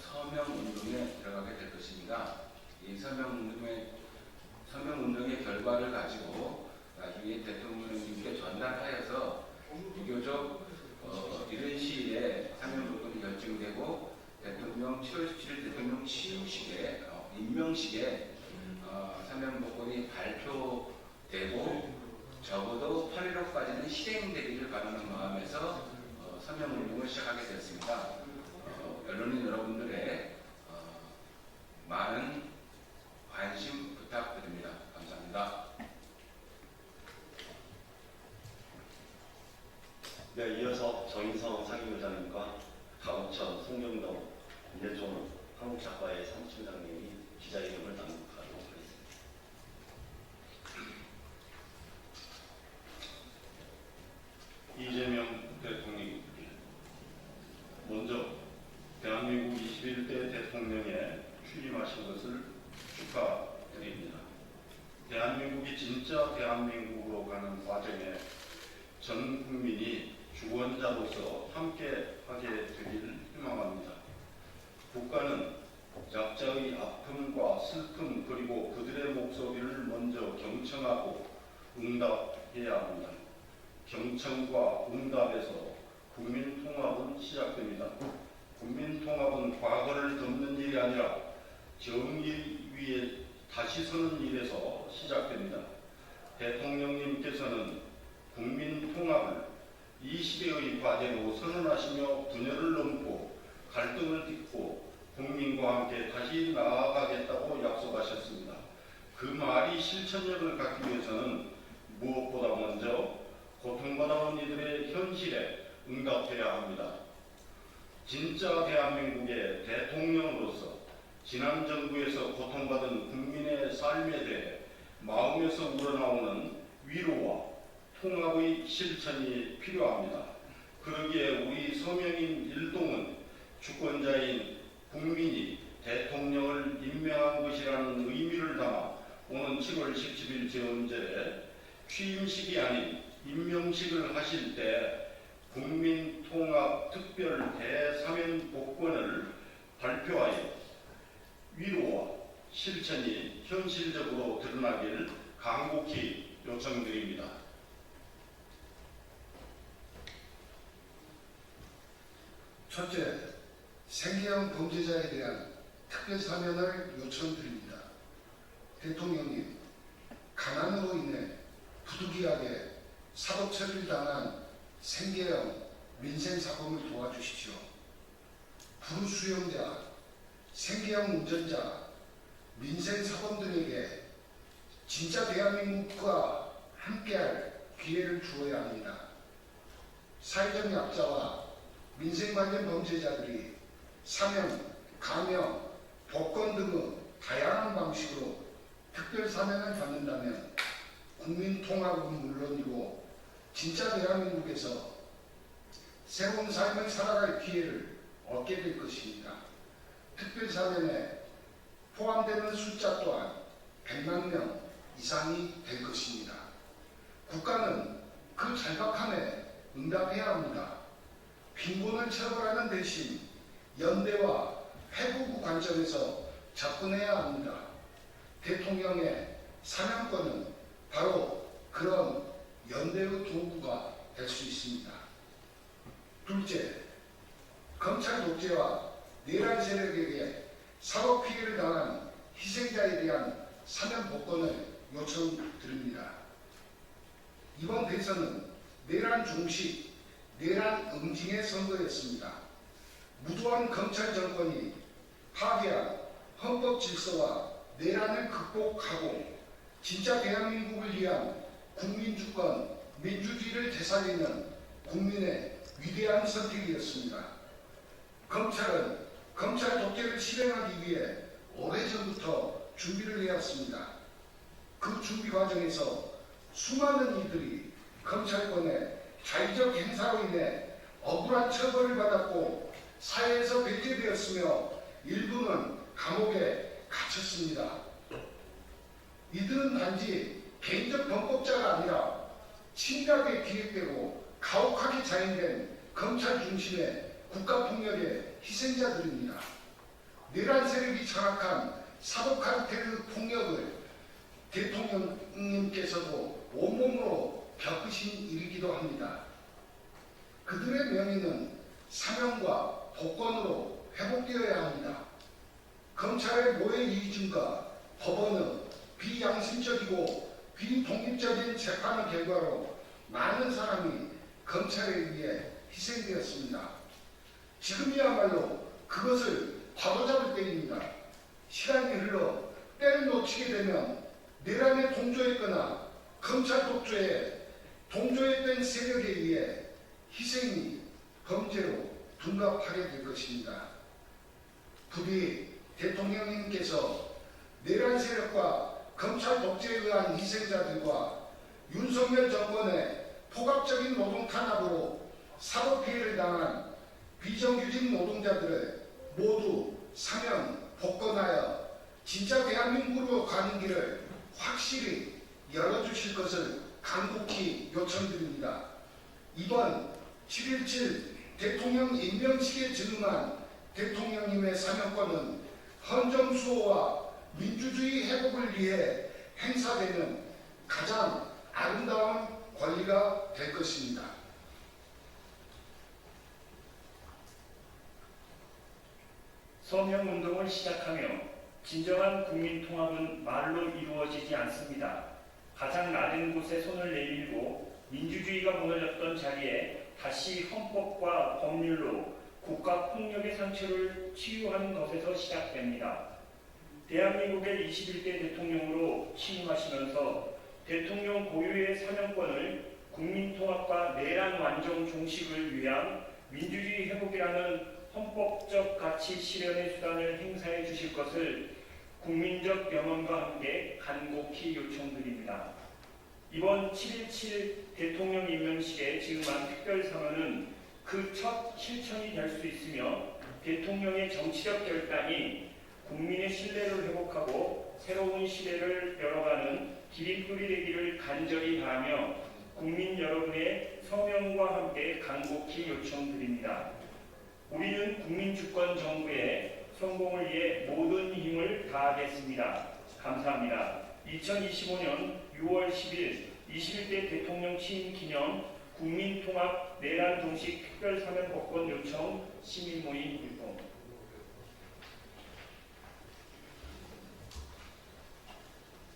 서명운동에 들어가게 될 것입니다. 이 서명운동의 결과를 가지고 나중에 대통령님께 전달하여서 비교적 이른 시일에 사면복권이 결정되고 대통령 7월 17일 대통령 취임식에 임명식에 사면복권이 발표되고 적어도 8.15까지는 실행되기를 바라는 마음에서 서명운동을 시작하게 되었습니다. 언론인 여러분들의 많은 관심 부탁드립니다. 감사합니다. 네, 이어서 정인성 상임의장님과 강옥천, 송경동, 이대종 한국작가의 사무총장님이 기자회견을 낭독하도록 하겠습니다. 이재명 대통령, 먼저 대한민국 21대 대통령에 취임하신 것을 축하드립니다. 대한민국이 진짜 대한민국으로 가는 과정에 전 국민이 주권자로서 함께 하게 되길 희망합니다. 국가는 약자의 아픔과 슬픔 그리고 그들의 목소리를 먼저 경청하고 응답해야 합니다. 경청과 응답에서 국민통합은 시작됩니다. 국민통합은 과거를 덮는 일이 아니라 정의 위에 다시 서는 일에서 시작됩니다. 대통령님께서는 국민통합을 이 시대의 과제로 선언하시며 분열을 넘고 갈등을 딛고 국민과 함께 다시 나아가겠다고 약속하셨습니다. 그 말이 실천력을 갖기 위해서는 무엇보다 먼저 고통받아온 이들의 현실에 응답해야 합니다. 진짜 대한민국의 대통령으로서 지난 정부에서 고통받은 국민의 삶에 대해 마음에서 우러나오는 위로와 통합의 실천이 필요합니다. 그러기에 우리 서명인 일동은 주권자인 국민이 대통령을 임명한 것이라는 의미를 담아 오는 7월 17일 제헌절에 취임식이 아닌 임명식을 하실 때 국민통합 특별 대사면 복권을 발표하여 위로와 실천이 현실적으로 드러나길 간곡히 요청드립니다. 첫째, 생계형 범죄자에 대한 특별 사면을 요청드립니다. 대통령님, 가난으로 인해 부득이하게 사법 처리를 당한 생계형 민생사범을 도와주십시오. 불우수용자, 생계형 운전자, 민생사범들에게 진짜 대한민국과 함께할 기회를 주어야 합니다. 사회적 약자와 민생 관련 범죄자들이 사면, 감형, 복권 등의 다양한 방식으로 특별 사면을 받는다면 국민 통합은 물론이고 진짜 대한민국에서 새로운 삶을 살아갈 기회를 얻게 될 것입니다. 특별 사면에 포함되는 숫자 또한 100만 명 이상이 될 것입니다. 국가는 그 절박함에 응답해야 합니다. 빈곤을 처벌하는 대신 연대와 회복의 관점에서 접근해야 합니다. 대통령의 사명권은 바로 그런 연대의 도구가 될 수 있습니다. 둘째, 검찰 독재와 내란 세력에게 사법 피해를 당한 희생자에 대한 사면 복권을 요청드립니다. 이번 대선은 내란 종식, 내란 응징의 선거였습니다. 무도한 검찰 정권이 파괴한 헌법 질서와 내란을 극복하고 진짜 대한민국을 위한 국민주권, 민주주의를 되살리는 국민의 위대한 선택이었습니다. 검찰은 검찰 독재를 실행하기 위해 오래전부터 준비를 해왔습니다. 그 준비 과정에서 수많은 이들이 검찰권의 자의적 행사로 인해 억울한 처벌을 받았고 사회에서 배제되었으며 일부는 감옥에 갇혔습니다. 이들은 단지 개인적 범법자가 아니라 친밀하게 기획되고 가혹하게 자행된 검찰 중심의 국가폭력의 희생자들입니다. 내란 세력이 장악한 사법 카르텔의 폭력을 대통령님께서도 온몸으로 겪으신 일이기도 합니다. 그들의 명예는 사명과 복권으로 회복되어야 합니다. 검찰의 모해 이중과 법원의 비양심적이고 비독립적인 재판의 결과로 많은 사람이 검찰에 의해 희생되었습니다. 지금이야말로 그것을 바로잡을 때입니다. 시간이 흘러 때를 놓치게 되면 내란에 동조했거나 검찰 독재에 동조했던 세력에 의해 희생이 범죄로 둔갑하게 될 것입니다. 부디 대통령님께서 내란 세력과 검찰 독재에 의한 희생자들과 윤석열 정권의 포괄적인 노동 탄압으로 사법 피해를 당한 비정규직 노동자들을 모두 사면 복권하여 진짜 대한민국으로 가는 길을 확실히 열어주실 것을 간곡히 요청드립니다. 이번 7.17 대통령 임명식에 증응한 대통령님의 사명권은 헌정수호와 민주주의 회복을 위해 행사되는 가장 아름다운 권리가 될 것입니다. 서명운동을 시작하며 진정한 국민통합은 말로 이루어지지 않습니다. 가장 낮은 곳에 손을 내밀고 민주주의가 무너졌던 자리에 다시 헌법과 법률로 국가폭력의 상처를 치유하는 것에서 시작됩니다. 대한민국의 21대 대통령으로 취임하시면서 대통령 고유의 사명권을 국민통합과 내란 완전 종식을 위한 민주주의 회복이라는 헌법적 가치 실현의 수단을 행사해 주실 것을 국민적 명언과 함께 간곡히 요청드립니다. 이번 7.17 대통령 임명식에 증응한 특별사면은 그 첫 실천이 될 수 있으며 대통령의 정치적 결단이 국민의 신뢰를 회복하고 새로운 시대를 열어가는 기립불이 되기를 간절히 바라며 국민 여러분의 서명과 함께 간곡히 요청드립니다. 우리는 국민주권 정부의 성공을 위해 모든 힘을 다하겠습니다. 감사합니다. 2025년 6월 10일 21대 대통령 취임 기념 국민통합 내란 종식 특별사면 복권 요청 시민모임 활동.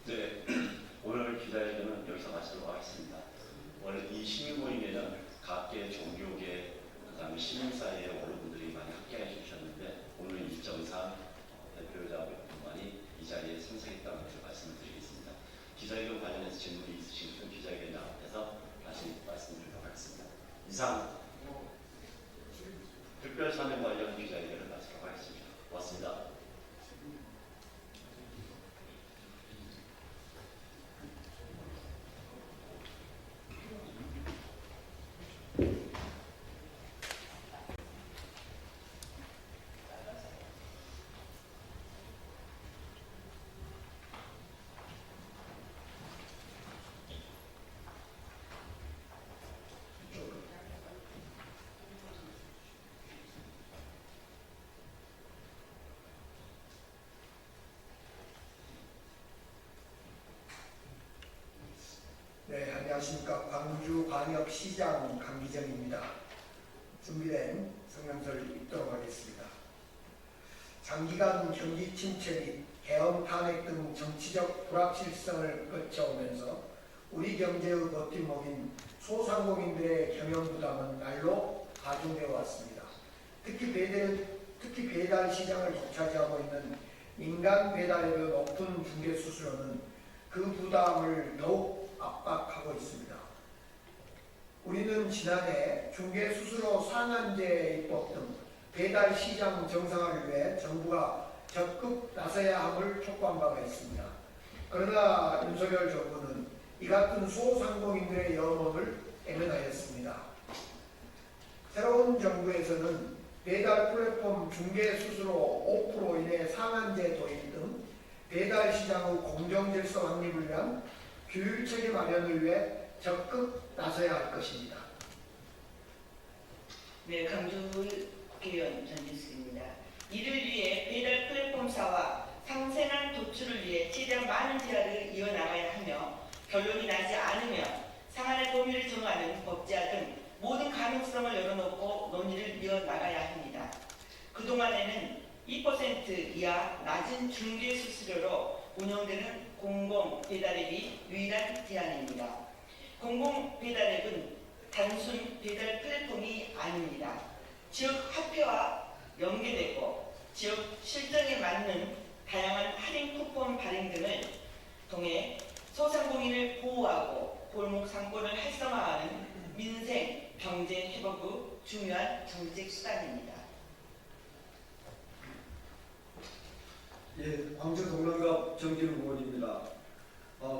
네, 오늘 기자회견은 여기서 마치도록 하겠습니다. 오늘 이 시민모임에는 각계 종교계, 그다음에 시민사회의 어른분들이 많이 함께해 주셨는데 오늘 일정상 대표자분만이 이 자리에 참석했다는 것을 말씀을 드리겠습니다. 기자회견 관련해서 질문이 있으신 분은 기자회견 앞에서 다시 말씀드리도록 하겠습니다. 이상 특별사면 관련 기자회견을 마치도록 하겠습니다. 고맙습니다. 안녕하십니까. 광주광역시장 강기정입니다. 준비된 성명서를 읽도록 하겠습니다. 장기간 경기 침체 및 계엄 탄핵 등 정치적 불확실성을 거쳐오면서 우리 경제의 버팀목인 소상공인들의 경영 부담은 날로 가중되어 왔습니다. 특히 배달 시장을 독차지하고 있는 민간 배달앱의 높은 중개 수수료는 그 부담을 더욱 압박하고 있습니다. 우리는 지난해 중개 수수료 상한제 입법 등 배달 시장 정상화를 위해 정부가 적극 나서야 함을 촉구한 바가 있습니다. 그러나 윤석열 정부는 이 같은 소상공인들의 염원을 애면하였습니다. 새로운 정부에서는 배달 플랫폼 중개 수수료 5% 이내 상한제 도입 등 배달 시장의 공정 질서 확립을 위한 규율 체계 마련을 위해 적극 나서야 할 것입니다. 네, 강주 국회의원 전진숙입니다. 이를 위해 배달 플랫폼사와 상생한 도출을 위해 최대한 많은 대화를 이어나가야 하며 결론이 나지 않으면 상한의 범위를 정하는 법제화 등 모든 가능성을 열어놓고 논의를 이어나가야 합니다. 그동안에는 2% 이하 낮은 중개 수수료로 운영되는 공공 배달앱이 유일한 대안입니다. 공공 배달앱은 단순 배달 플랫폼이 아닙니다. 지역 화폐와 연계되고 지역 실정에 맞는 다양한 할인 쿠폰 발행 등을 통해 소상공인을 보호하고 골목 상권을 활성화하는 민생 경제 회복의 중요한 정책 수단입니다. 예, 광주 동남갑 정진우 의원입니다.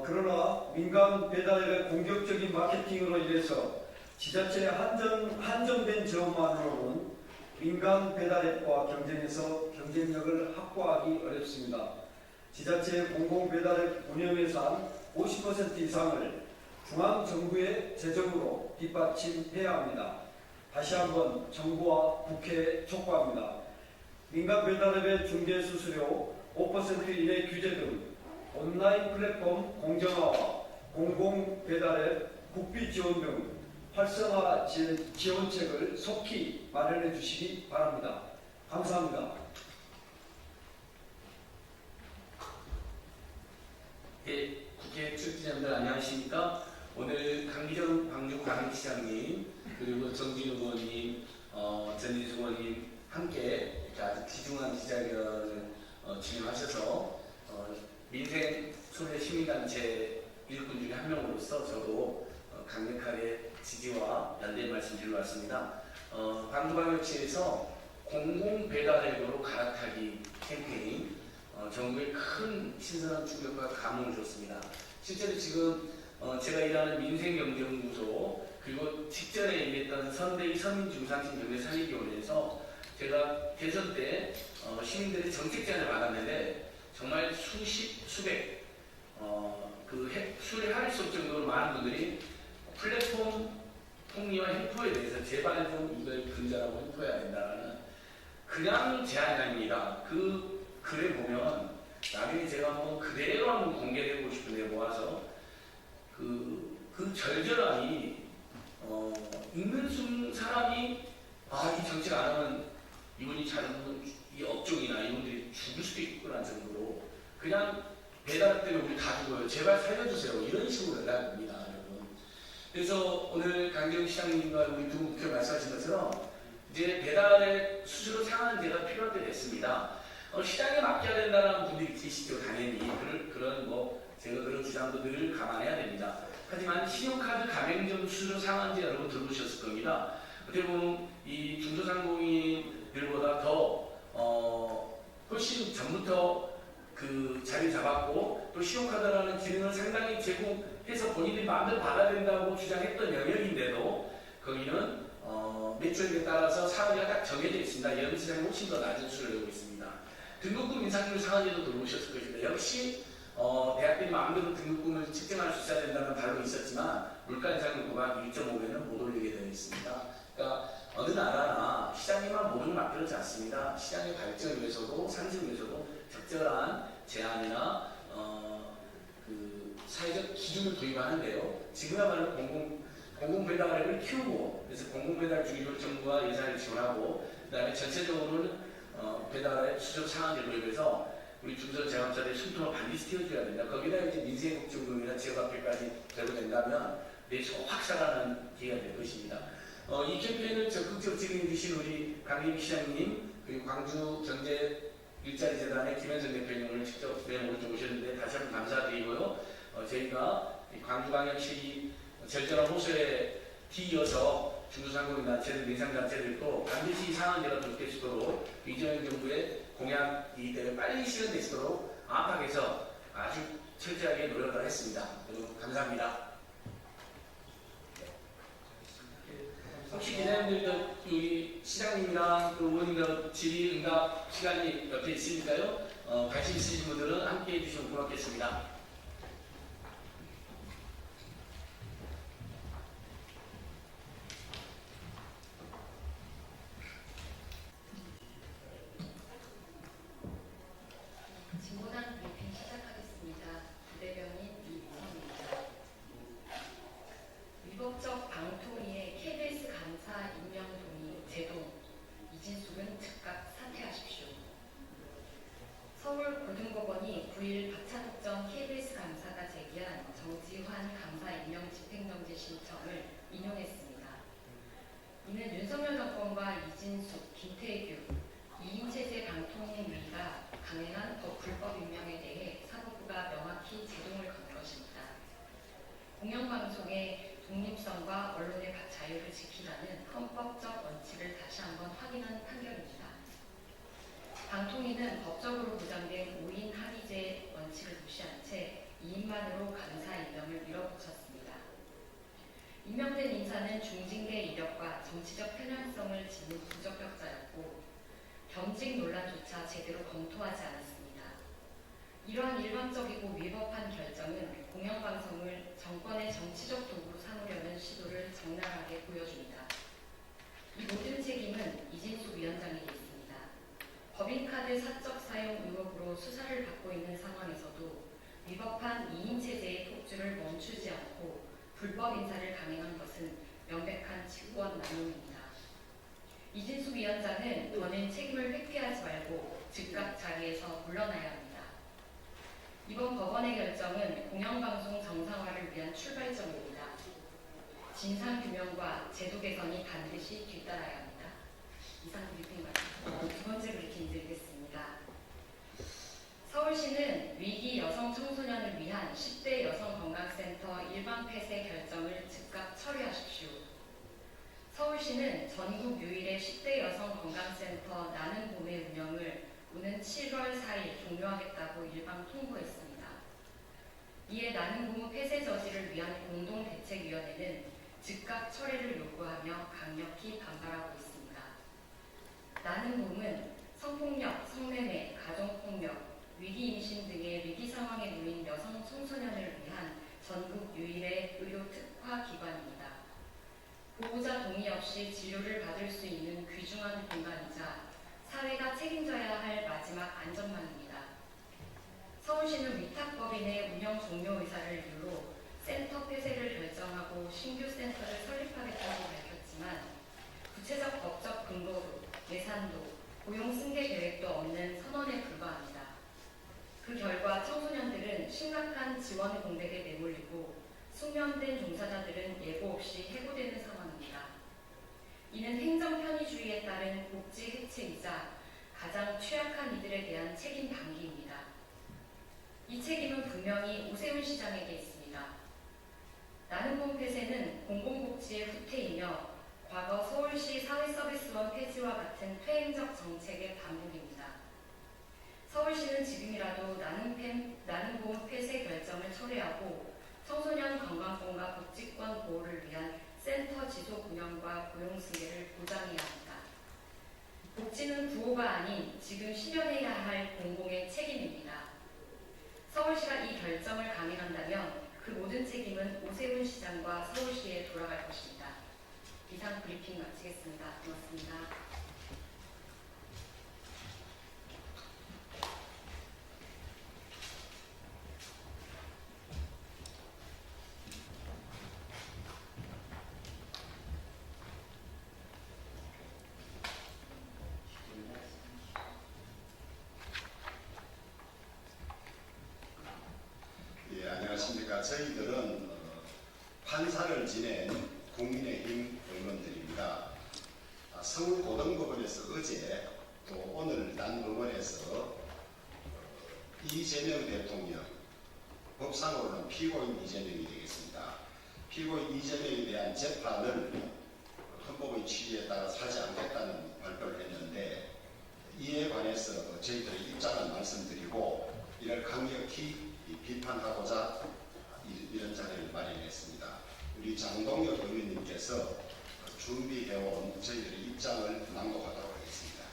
그러나 민간 배달앱의 공격적인 마케팅으로 인해서 지자체의 한정된 지원만으로는 민간 배달앱과 경쟁해서 경쟁력을 확보하기 어렵습니다. 지자체의 공공 배달앱 운영 예산 50% 이상을 중앙정부의 재정으로 뒷받침해야 합니다. 다시 한번 정부와 국회에 촉구합니다. 민간 배달앱의 중개 수수료 5% 이내 규제 등 온라인 플랫폼 공정화와 공공 배달앱 국비 지원 등 활성화 지원책을 속히 마련해 주시기 바랍니다. 감사합니다. 예, 국회 출席자분들 안녕하십니까? 오늘 강기정 광주광역시장님 그리고 정진우 의원님, 전진숙 의원님 함께 이렇게 아주 귀중한 기자회견을 진행하셔서 민생 소외 시민단체 일꾼 중에 한 명으로서 저도 강력하게 지지와 연대 말씀드리러 왔습니다. 광주광역시에서 공공배달앱으로 갈아타기 캠페인 정부에 큰 신선한 충격과 감흥을 줬습니다. 실제로 지금 제가 일하는 민생경제연구소 그리고 직전에 임했던 선대위 서민중상층 경제 살리기원에서 제가 대선 때 시민들의 정책 제안을 받았는데 정말 수백 수를 수 없을 정도로 많은 분들이 플랫폼 폭리와 횡포에 대해서 제발 좀 이걸 근절하고 횡포해야 된다는 그냥 제안이 아닙니다. 그 글에 보면 나중에 제가 한번 그대로 한번 공개되고 싶은데 모아서 그 절절함이 읽는 사람이 이 정책 안 하면 이분이 잘하면 이 업종이나 이분들이 죽을 수도 있구나 정도로 그냥 배달 때문에 우리 다 죽어요. 제발 살려주세요. 이런 식으로 연락이 옵니다. 여러분. 그래서 오늘 강기정 시장님과 우리 두 국회 말씀하신 것처럼 이제 배달의 수수료 상한제가 필요할 때 됐습니다. 시장에 맡겨야 된다는 분들이 계시죠. 당연히 그런 제가 그런 주장도 늘 감안해야 됩니다. 하지만 신용카드 가맹점 수수료 상한제 여러분 들어보셨을 겁니다. 어떻게 보면 이 중소상공인들보다 더 훨씬 전부터 그 자리 잡았고 또 신용카드라는 기능을 상당히 제공해서 본인들이 마음대로 받아야 된다고 주장했던 영역인데도 거기는 매출액에 따라서 상한제가 딱 정해져 있습니다. 연시장이 훨씬 더 낮은 수를 내고 있습니다. 등록금 인상률 상한제도 들어오셨을 것입니다. 역시 대학들이 마음대로 등록금을 측정할 수 있어야 된다는 발언이 있었지만 물가 인상 요구가 1.5배는 못 올리게 되어 있습니다. 그러니까 어느 나라나 시장에만 모든 걸 맡겨놓지 않습니다. 시장의 발전을 위해서도 상승을 위해서도 적절한 제한이나 그 사회적 기준을 도입하는데요. 지금야말로 공공배달앱을 키우고 그래서 공공배달 주기를 정부가 예산을 지원하고 그다음에 전체적으로는 배달앱 수정 상한제 도입해서 우리 중소제합자들의 숨통을 반드시 틔워줘야 된다. 거기다 이제 민생복지금이나 지역화폐까지 되고 된다면 내수가 확 살아나는 기회가 될 것입니다. 이 캠페인을 적극적으로 진행해 주신 우리 강림 시장님 그리고 광주경제 일자리 재단의 김현선 대표님 오늘 직접 맨 오른쪽 오셨는데 다시 한번 감사드리고요. 저희가 광주광역시 절전한 호소에 뒤이어서 중소상공인단체들, 민상단체들도 반드시 상한제가 도입될 수 있도록 이재명 정부의 공약이기 때문에 빨리 실현될 수 있도록 압박해서 아주 철저하게 노력을 하겠습니다. 여러분 감사합니다. 혹시 기자님들도 우리 시장님이랑 또 의원님들 질의응답 시간이 옆에 있으니까요. 관심 있으신 분들은 함께 해주시면 고맙겠습니다. 진보당 브리핑 시작하겠습니다. 부대변인 이성입니다. 위법적 방통위의 KBS 감사 임명 동의 제동 이진숙은 즉각 사퇴하십시오. 서울고등법원이 9일 박찬욱 전 KBS 감사가 제기한 정지환 감사 임명 집행정지 신청을 인용했습니다. 이는 윤석열 정권과 이진숙, 김태규, 2인 체제 방통위가 강행한 불법 임명에 대해 사법부가 명확히 제동을 건 것입니다. 공영방송의 독립성과 언론의 자유를 지키라는 헌법적 원칙을 다시 한번 확인한 판결입니다. 방통위는 법적으로 보장된 5인 합의제 원칙을 무시한 채 2인만으로 감사 임명을 밀어붙였습니다. 임명된 인사는 중징계 이력과 정치적 편향성을 지닌 부적격자였고 겸직 논란조차 제대로 검토하지 않았습니다. 이러한 일방적이고 위법한 결정은 공영방송을 정권의 정치적 도구로 삼으려는 시도를 적나라하게 보여줍니다. 이 모든 책임은 이진숙 위원장에게 있습니다. 법인카드 사적 사용 의혹으로 수사를 받고 있는 상황에서도 위법한 2인 체제의 폭주를 멈추지 않고 불법 인사를 강행한 것은 명백한 직권 남용입니다. 이진숙 위원장은 더는 책임을 회피하지 말고 즉각 자리에서 물러나야 합니다. 이번 법원의 결정은 공영방송 정상화를 위한 출발점입니다. 진상규명과 제도 개선이 반드시 뒤따라야 합니다. 이상 브리핑 마치고 두 번째 브리핑 드리겠습니다. 서울시는 위기 여성 청소년을 위한 10대 여성건강센터 일반 폐쇄 결정을 즉각 처리하십시오. 서울시는 전국 유일의 10대 여성건강센터 나는 봄의 운영을 오는 7월 4일 종료하겠다고 일방 통보했습니다. 이에 나는 봄 폐쇄 저지를 위한 공동대책위원회는 즉각 철회를 요구하며 강력히 반발하고 있습니다. 나는 봄은 성폭력, 성매매, 가정폭력, 위기 임신 등의 위기 상황에 놓인 여성 청소년을 위한 전국 유일의 의료 특화 기관입니다. 보호자 동의 없이 진료를 받을 수 있는 귀중한 공간이자 사회가 책임져야 할 마지막 안전망입니다. 서울시는 위탁법인의 운영 종료 의사를 이유로 센터 폐쇄를 결정하고 신규 센터를 설립하겠다고 밝혔지만 구체적 법적 근거도, 예산도, 고용 승계 계획도 없는 선언에 불과합니다. 그 결과 청소년들은 심각한 지원 공백에 내몰리고 숙련된 종사자들은 예고 없이 해고되는 상황입니다. 이는 행정 편의주의에 따른 복지 획책이자 가장 취약한 이들에 대한 책임 방기입니다. 이 책임은 분명히 오세훈 시장에게 있습니다. 나는 봄 폐쇄는 공공복지의 후퇴이며 과거 서울시 사회서비스원 폐지와 같은 퇴행적 정책의 반복입니다. 서울시는 지금이라도 나는 봄 폐쇄 결정을 철회하고 청소년 건강권과 복지권 보호를 위한 센터 지속 운영과 고용 승계를 보장해야 합니다. 복지는 구호가 아닌 지금 실현해야 할 공공의 책임입니다. 서울시가 이 결정을 강행한다면 그 모든 책임은 오세훈 시장과 서울시에 돌아갈 것입니다. 이상 브리핑 마치겠습니다. 고맙습니다. 안녕하십니까. 저희들은 판사를 지낸 국민의힘 의원들입니다. 서울고등법원에서 어제 또 오늘 단법원에서 이재명 대통령, 법상으로는 피고인 이재명이 되겠습니다. 피고인 이재명에 대한 재판을 헌법의 취지에 따라서 하지 않겠다는 발표를 했는데, 이에 관해서 저희들의 입장을 말씀드리고 이를 강력히 비판하고자 이런 자리를 마련했습니다. 우리 장동혁 의원님께서 준비해온 저희들의 입장을 낭독하도록 하겠습니다.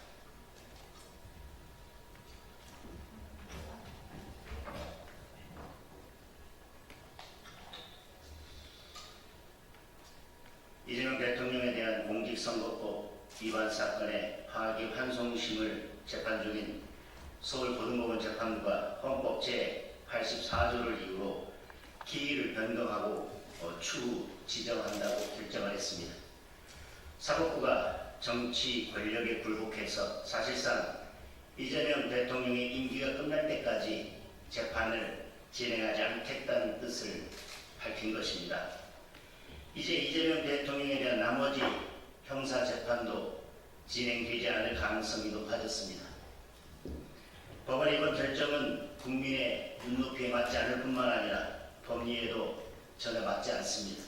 이재명 대통령에 대한 공직선거법 위반 사건의 파기환송심을 재판 중인 서울고등법원 재판부가 헌법 제84조를 이유로 기일을 변경하고 추후 지정한다고 결정을 했습니다. 사법부가 정치 권력에 굴복해서 사실상 이재명 대통령의 임기가 끝날 때까지 재판을 진행하지 않겠다는 뜻을 밝힌 것입니다. 이제 이재명 대통령에 대한 나머지 형사재판도 진행되지 않을 가능성이 높아졌습니다. 법원의 이번 결정은 국민의 눈높이에 맞지 않을 뿐만 아니라 법리에도 전혀 맞지 않습니다.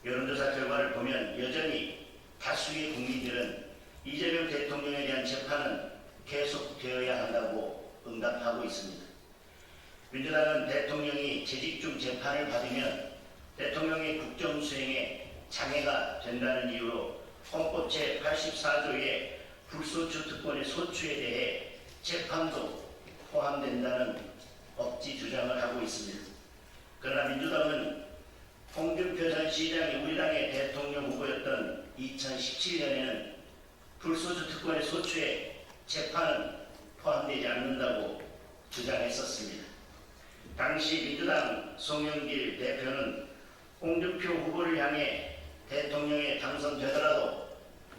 여론조사 결과를 보면 여전히 다수의 국민들은 이재명 대통령에 대한 재판은 계속되어야 한다고 응답하고 있습니다. 민주당은 대통령이 재직 중 재판을 받으면 대통령의 국정수행에 장애가 된다는 이유로 헌법 제84조의 불소추 특권의 소추에 대해 재판도 포함된다는 억지 주장을 하고 있습니다. 그러나 민주당은 홍준표 전 시장이 우리 당의 대통령 후보였던 2017년에는 불소추 특권의 소추에 재판은 포함되지 않는다고 주장했었습니다. 당시 민주당 송영길 대표는 홍준표 후보를 향해 대통령에 당선되더라도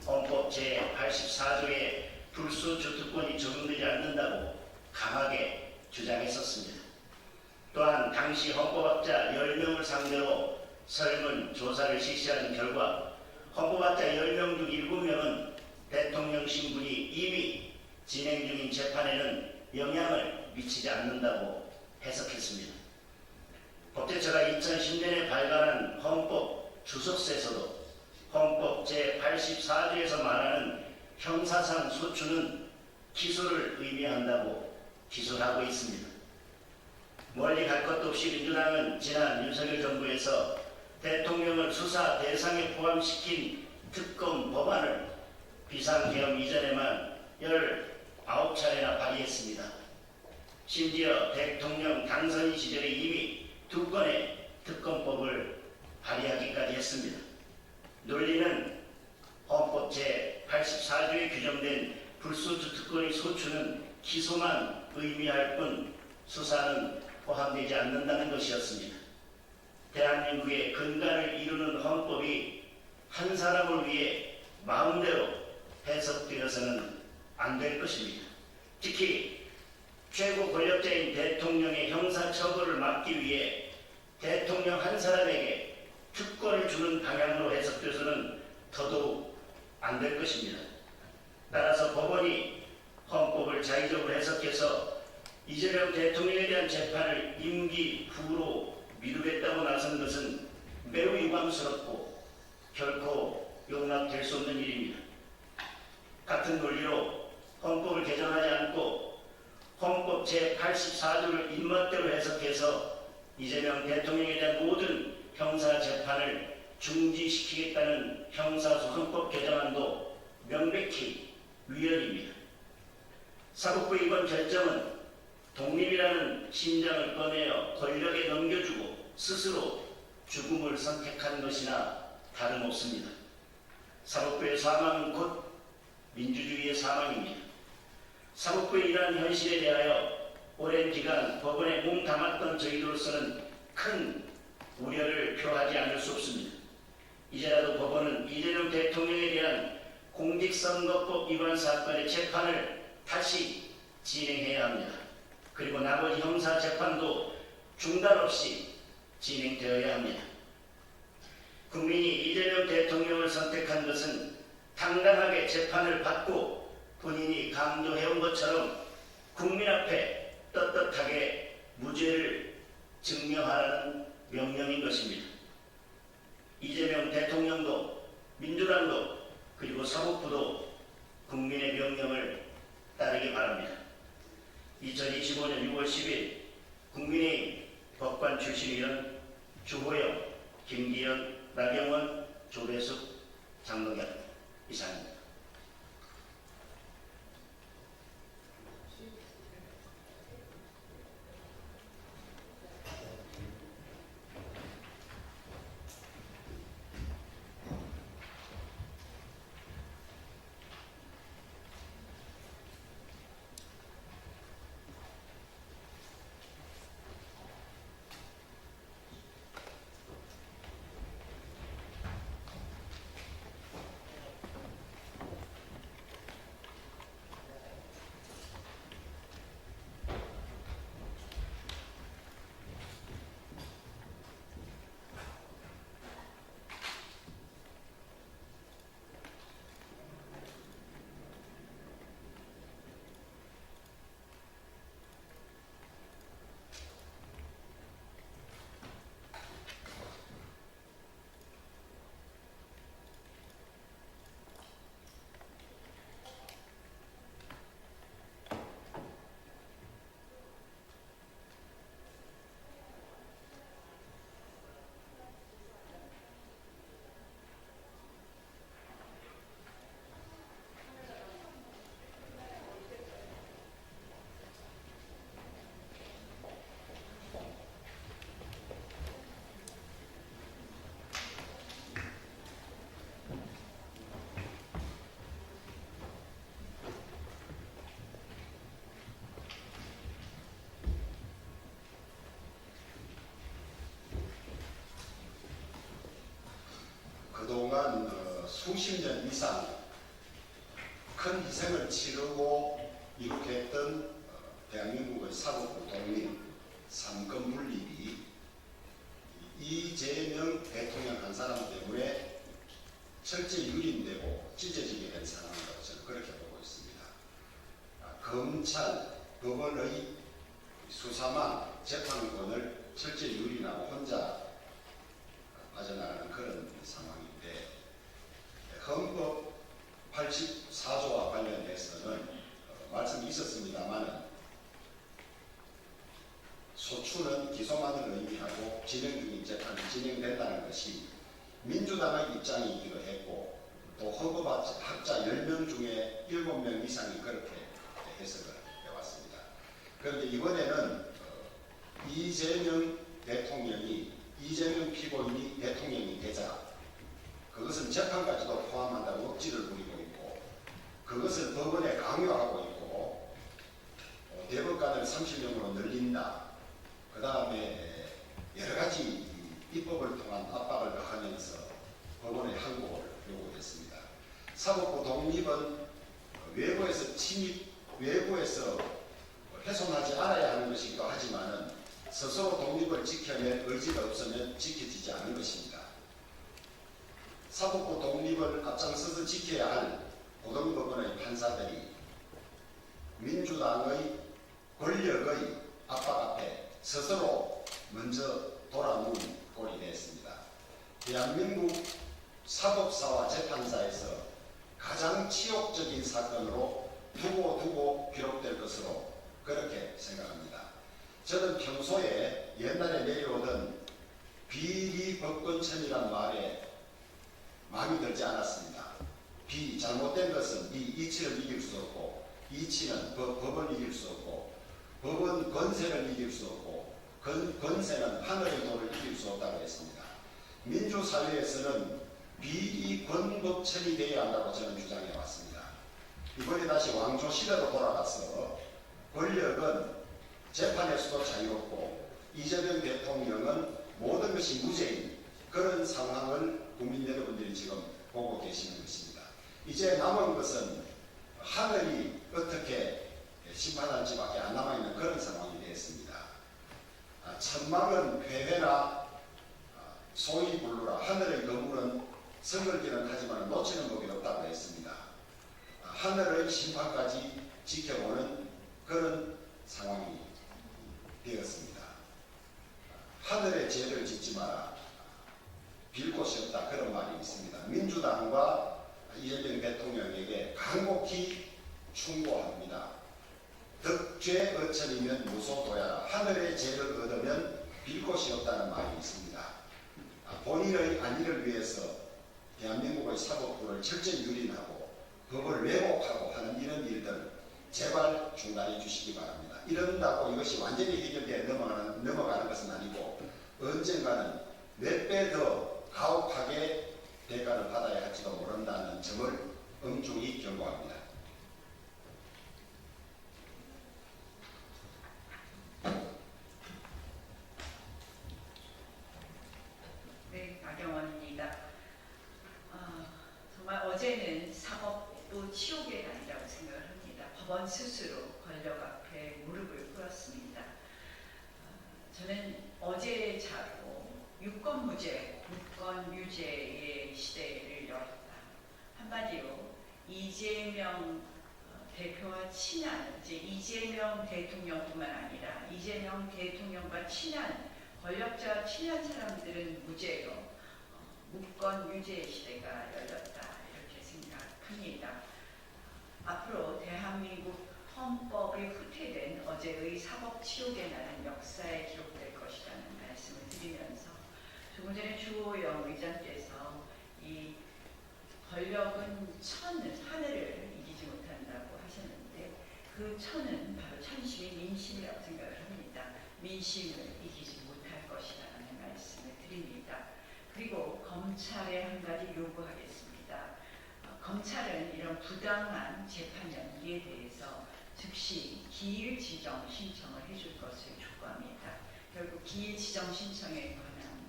헌법 제84조의 불소추 특권이 적용되지 않는다고 강하게 주장했었습니다. 또한 당시 헌법학자 10명을 상대로 설문조사를 실시한 결과 헌법학자 10명 중 7명은 대통령 신분이 이미 진행 중인 재판에는 영향을 미치지 않는다고 해석했습니다. 법제처가 2010년에 발간한 헌법 주석서에서도 헌법 제84조에서 말하는 형사상 소추는 기소를 의미한다고 기소하고 있습니다. 멀리 갈 것도 없이 민주당은 지난 윤석열 정부에서 대통령을 수사 대상에 포함시킨 특검 법안을 비상계엄 이전에만 19차례나 발의했습니다. 심지어 대통령 당선 시절에 이미 2건의 특검법을 발의하기까지 했습니다. 논리는 헌법 제84조에 규정된 불소추 특권의 소추는 기소만 의미할 뿐 수사는 포함되지 않는다는 것이었습니다. 대한민국의 근간을 이루는 헌법이 한 사람을 위해 마음대로 해석되어서는 안 될 것입니다. 특히 최고 권력자인 대통령의 형사처벌을 막기 위해 대통령 한 사람에게 특권을 주는 방향으로 해석돼서는 더더욱 안 될 것입니다. 따라서 법원이 헌법을 자의적으로 해석해서 이재명 대통령에 대한 재판을 임기 후로 미루겠다고 나선 것은 매우 유감스럽고 결코 용납될 수 없는 일입니다. 같은 논리로 헌법을 개정하지 않고 헌법 제84조를 입맛대로 해석해서 이재명 대통령에 대한 모든 형사재판을 중지시키겠다는 형사소송법 개정안도 명백히 위헌입니다. 사법부의 이번 결정은 독립이라는 심장을 꺼내어 권력에 넘겨주고 스스로 죽음을 선택한 것이나 다름없습니다. 사법부의 사망은 곧 민주주의의 사망입니다. 사법부의 이러한 현실에 대하여 오랜 기간 법원에 몸담았던 저희로서는 큰 우려를 표하지 않을 수 없습니다. 이제라도 법원은 이재명 대통령에 대한 공직선거법 위반 사건의 재판을 다시 진행해야 합니다. 그리고 나머지 형사재판도 중단 없이 진행되어야 합니다. 국민이 이재명 대통령을 선택한 것은 당당하게 재판을 받고 본인이 강조해온 것처럼 국민 앞에 떳떳하게 무죄를 증명하라는 명령인 것입니다. 이재명 대통령도 민주당도 그리고 사법부도 국민의 명령을 따르기 바랍니다. 2025년 6월 10일 국민의힘 법관 출신위원 주호영, 김기현, 나경원, 조배숙, 장동현 이상입니다. 그동안 수십 년 이상 큰 희생을 치르고 이렇게 했던 대한민국의 사법부 독립, 삼권 분립이 이재명 대통령 한 사람 때문에 철저히 유린되고 찢어지게 된 상황이라고 저는 그렇게 보고 있습니다. 검찰, 법원의 수사만 재판권을 철저히 유린하고 혼자 빠져나가는 그런 상황인데, 헌법 84조와 관련해서는 말씀이 있었습니다만 소추는 기소만을 의미하고 진행 중인 재판이 진행된다는 것이 민주당의 입장이기도 했고, 또 헌법학자 10명 중에 7명 이상이 그렇게 해석을 해왔습니다. 그런데 이번에는 이재명 대통령이 이재명 피고인이 대통령이 되자 그것은 재판까지도 포함한다고 억지를 부리고 있고, 그것을 법원에 강요하고 있고, 대법관을 30명으로 늘린다, 그 다음에 여러 가지 입법을 통한 압박을 가하면서 법원의 항고를 요구했습니다. 사법부 독립은 외부에서 훼손하지 않아야 하는 것이기도 하지만은 스스로 독립을 지켜낼 의지가 없으면 지켜지지 않는 것입니다. 사법부 독립을 앞장서서 지켜야 할 고등법원의 판사들이 민주당의 권력의 압박 앞에 스스로 먼저 돌아놓은 꼴이 됐습니다. 대한민국 사법사와 재판사에서 가장 치욕적인 사건으로 두고 기록될 것으로 그렇게 생각합니다. 저는 평소에 옛날에 내려오던 비리법권천이란 말에 마음이 들지 않았습니다. 잘못된 것은 이치를 이길 수 없고, 이치는 법을 이길 수 없고, 법은 권세를 이길 수 없고, 권세는 하늘의 도를 이길 수 없다고 했습니다. 민주사회에서는 비리권법천이 되어야 한다고 저는 주장해 왔습니다. 이번에 다시 왕조 시대로 돌아가서 권력은 재판에서도 자유롭고 이재명 대통령은 모든 것이 무죄인 그런 상황을 국민 여러분들이 지금 보고 계시는 것입니다. 이제 남은 것은 하늘이 어떻게 심판할지밖에 안 남아있는 그런 상황이 되었습니다. 천막은 폐회나 소위 불루라 하늘의 거물은 성글기는 하지만 놓치는 법이 없다고 했습니다. 하늘의 심판까지 지켜보는 그런 상황이 되었습니다. 하늘의 죄를 짓지 마라. 빌 곳이 없다. 그런 말이 있습니다. 민주당과 이재명 대통령에게 간곡히 충고합니다. 덕죄 어천이면 무소도야라. 하늘의 죄를 얻으면 빌 곳이 없다는 말이 있습니다. 본인의 안위를 위해서 대한민국의 사법부를 철저히 유린하고 법을 왜곡하고 하는 이런 일들 제발 중단해 주시기 바랍니다. 이런다고 이것이 완전히 해결되어 넘어가는 것은 아니고 언젠가는 몇 배 더 가혹하게 대가를 받아야 할지도 모른다는 점을 엄중히 경고합니다. 네, 나경원입니다. 정말 어제는 사법부 치욕의 날이라고 생각을 합니다. 법원 스스로 권력 앞에 무릎을 꿇었습니다. 저는 어제 자로 유권무죄, 유권유죄의 시대를 열었다. 한마디로 이재명 대표와 친한, 이제 이재명 대통령뿐만 아니라 이재명 대통령과 친한 권력자와 친한 사람들은 무죄로 무권 유죄의 시대가 열렸다. 이렇게 생각합니다. 앞으로 대한민국 헌법이 후퇴된 어제의 사법치욕의 날은 역사에 기록될 것이라는 말씀을 드리면서 조금 전에 주호영 의장께서 이 권력은 하늘을 이기지 못한다고 하셨는데 그 천은 바로 천심의 민심이라고 생각을 합니다. 민심을 이기지 못할 것이라는 말씀을 드립니다. 그리고 검찰에 한 가지 요구하겠습니다. 검찰은 이런 부당한 재판 연기에 대해서 즉시 기일 지정 신청을 해줄 것을 촉구합니다. 결국 기일 지정 신청에 관한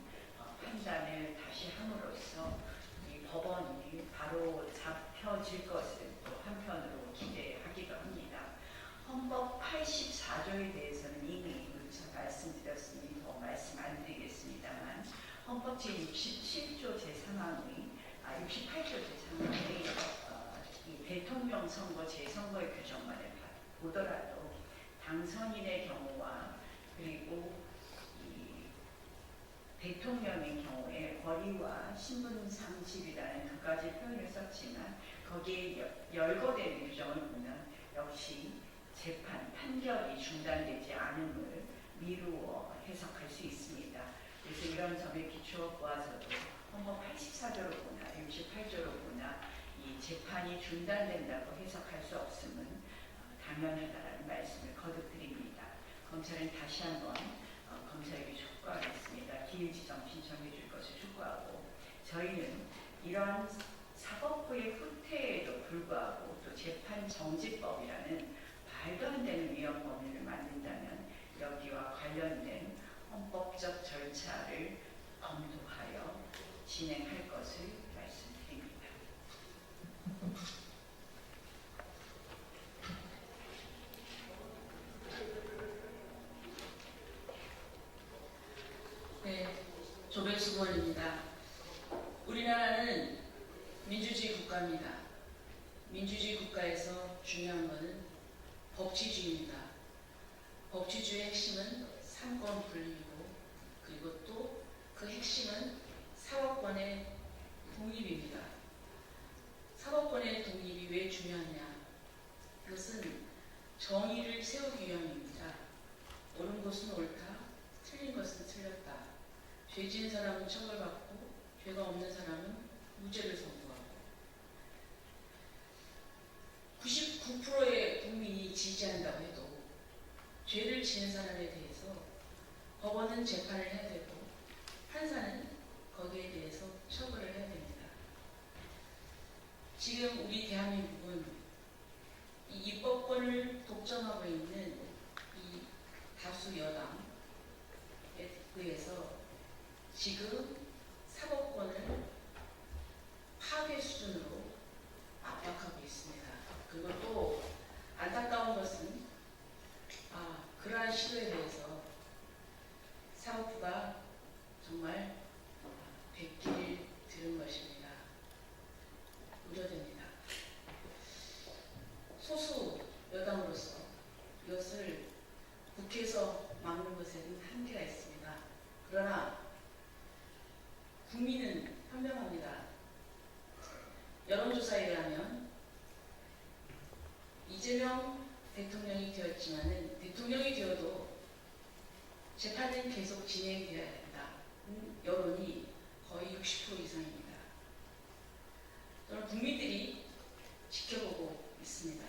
판단을 다시 함으로써 이 법원이 바로 잡혀질 것을 또 한편으로 기대하기도 합니다. 헌법 84조에 대해서는 이미 제가 말씀드렸으니 더 말씀 안 드리겠습니다만 헌법 제67조 제3항의 68조 제3항의 이 대통령 선거 재선거의 규정만을 보더라도 당선인의 경우와 그리고 이 대통령의 경우에 권위와 신분상실이라는 두 가지 표현을 썼지만 거기에 열거되는 규정을 보면 역시 재판, 판결이 중단되지 않음을 미루어 해석할 수 있습니다. 그래서 이런 점에 기초 보아서도 헌법 84조로 보나 68조로 보나 이 재판이 중단된다고 해석할 수 없음은 당연하다는 말씀을 거듭드립니다. 검찰은 다시 한번 검찰에게 촉구하겠습니다. 기일 지정 신청해 줄 것을 촉구하고 저희는 이러한 사법부의 후퇴에도 불구하고 또 재판정지법이라는 말도 안 되는 위헌 법률을 만든다면 여기와 관련된 헌법적 절차를 검토하여 진행할 것을 말씀드립니다. 네, 조배수 의원입니다. 우리나라는 민주주의 국가입니다. 민주주의 국가에서 중요한 것은 법치주의입니다. 법치주의의 핵심은 삼권 분립이고 그리고 또 그 핵심은 사법권의 독립입니다. 사법권의 독립이 왜 중요하냐? 그것은 정의를 세우기 위함입니다. 옳은 것은 옳다, 틀린 것은 틀렸다. 죄 지은 사람은 처벌받고 죄가 없는 사람은 무죄를 선고하고 99%의 국민이 지지한다고 해도 죄를 지은 사람에 대해서 법원은 재판을 해야 되고 판사는 거기에 대해서 처벌을 해야 됩니다. 지금 우리 대한민국은 이 입법권을 독점하고 있는 이 다수 여당에 의해서 지금 사법권을 파괴 수준으로 압박하고 있습니다. 그리고 또 안타까운 것은 그러한 시도에 대해서 재판은 계속 진행되어야 된다. 여론이 거의 60% 이상입니다. 또는 국민들이 지켜보고 있습니다.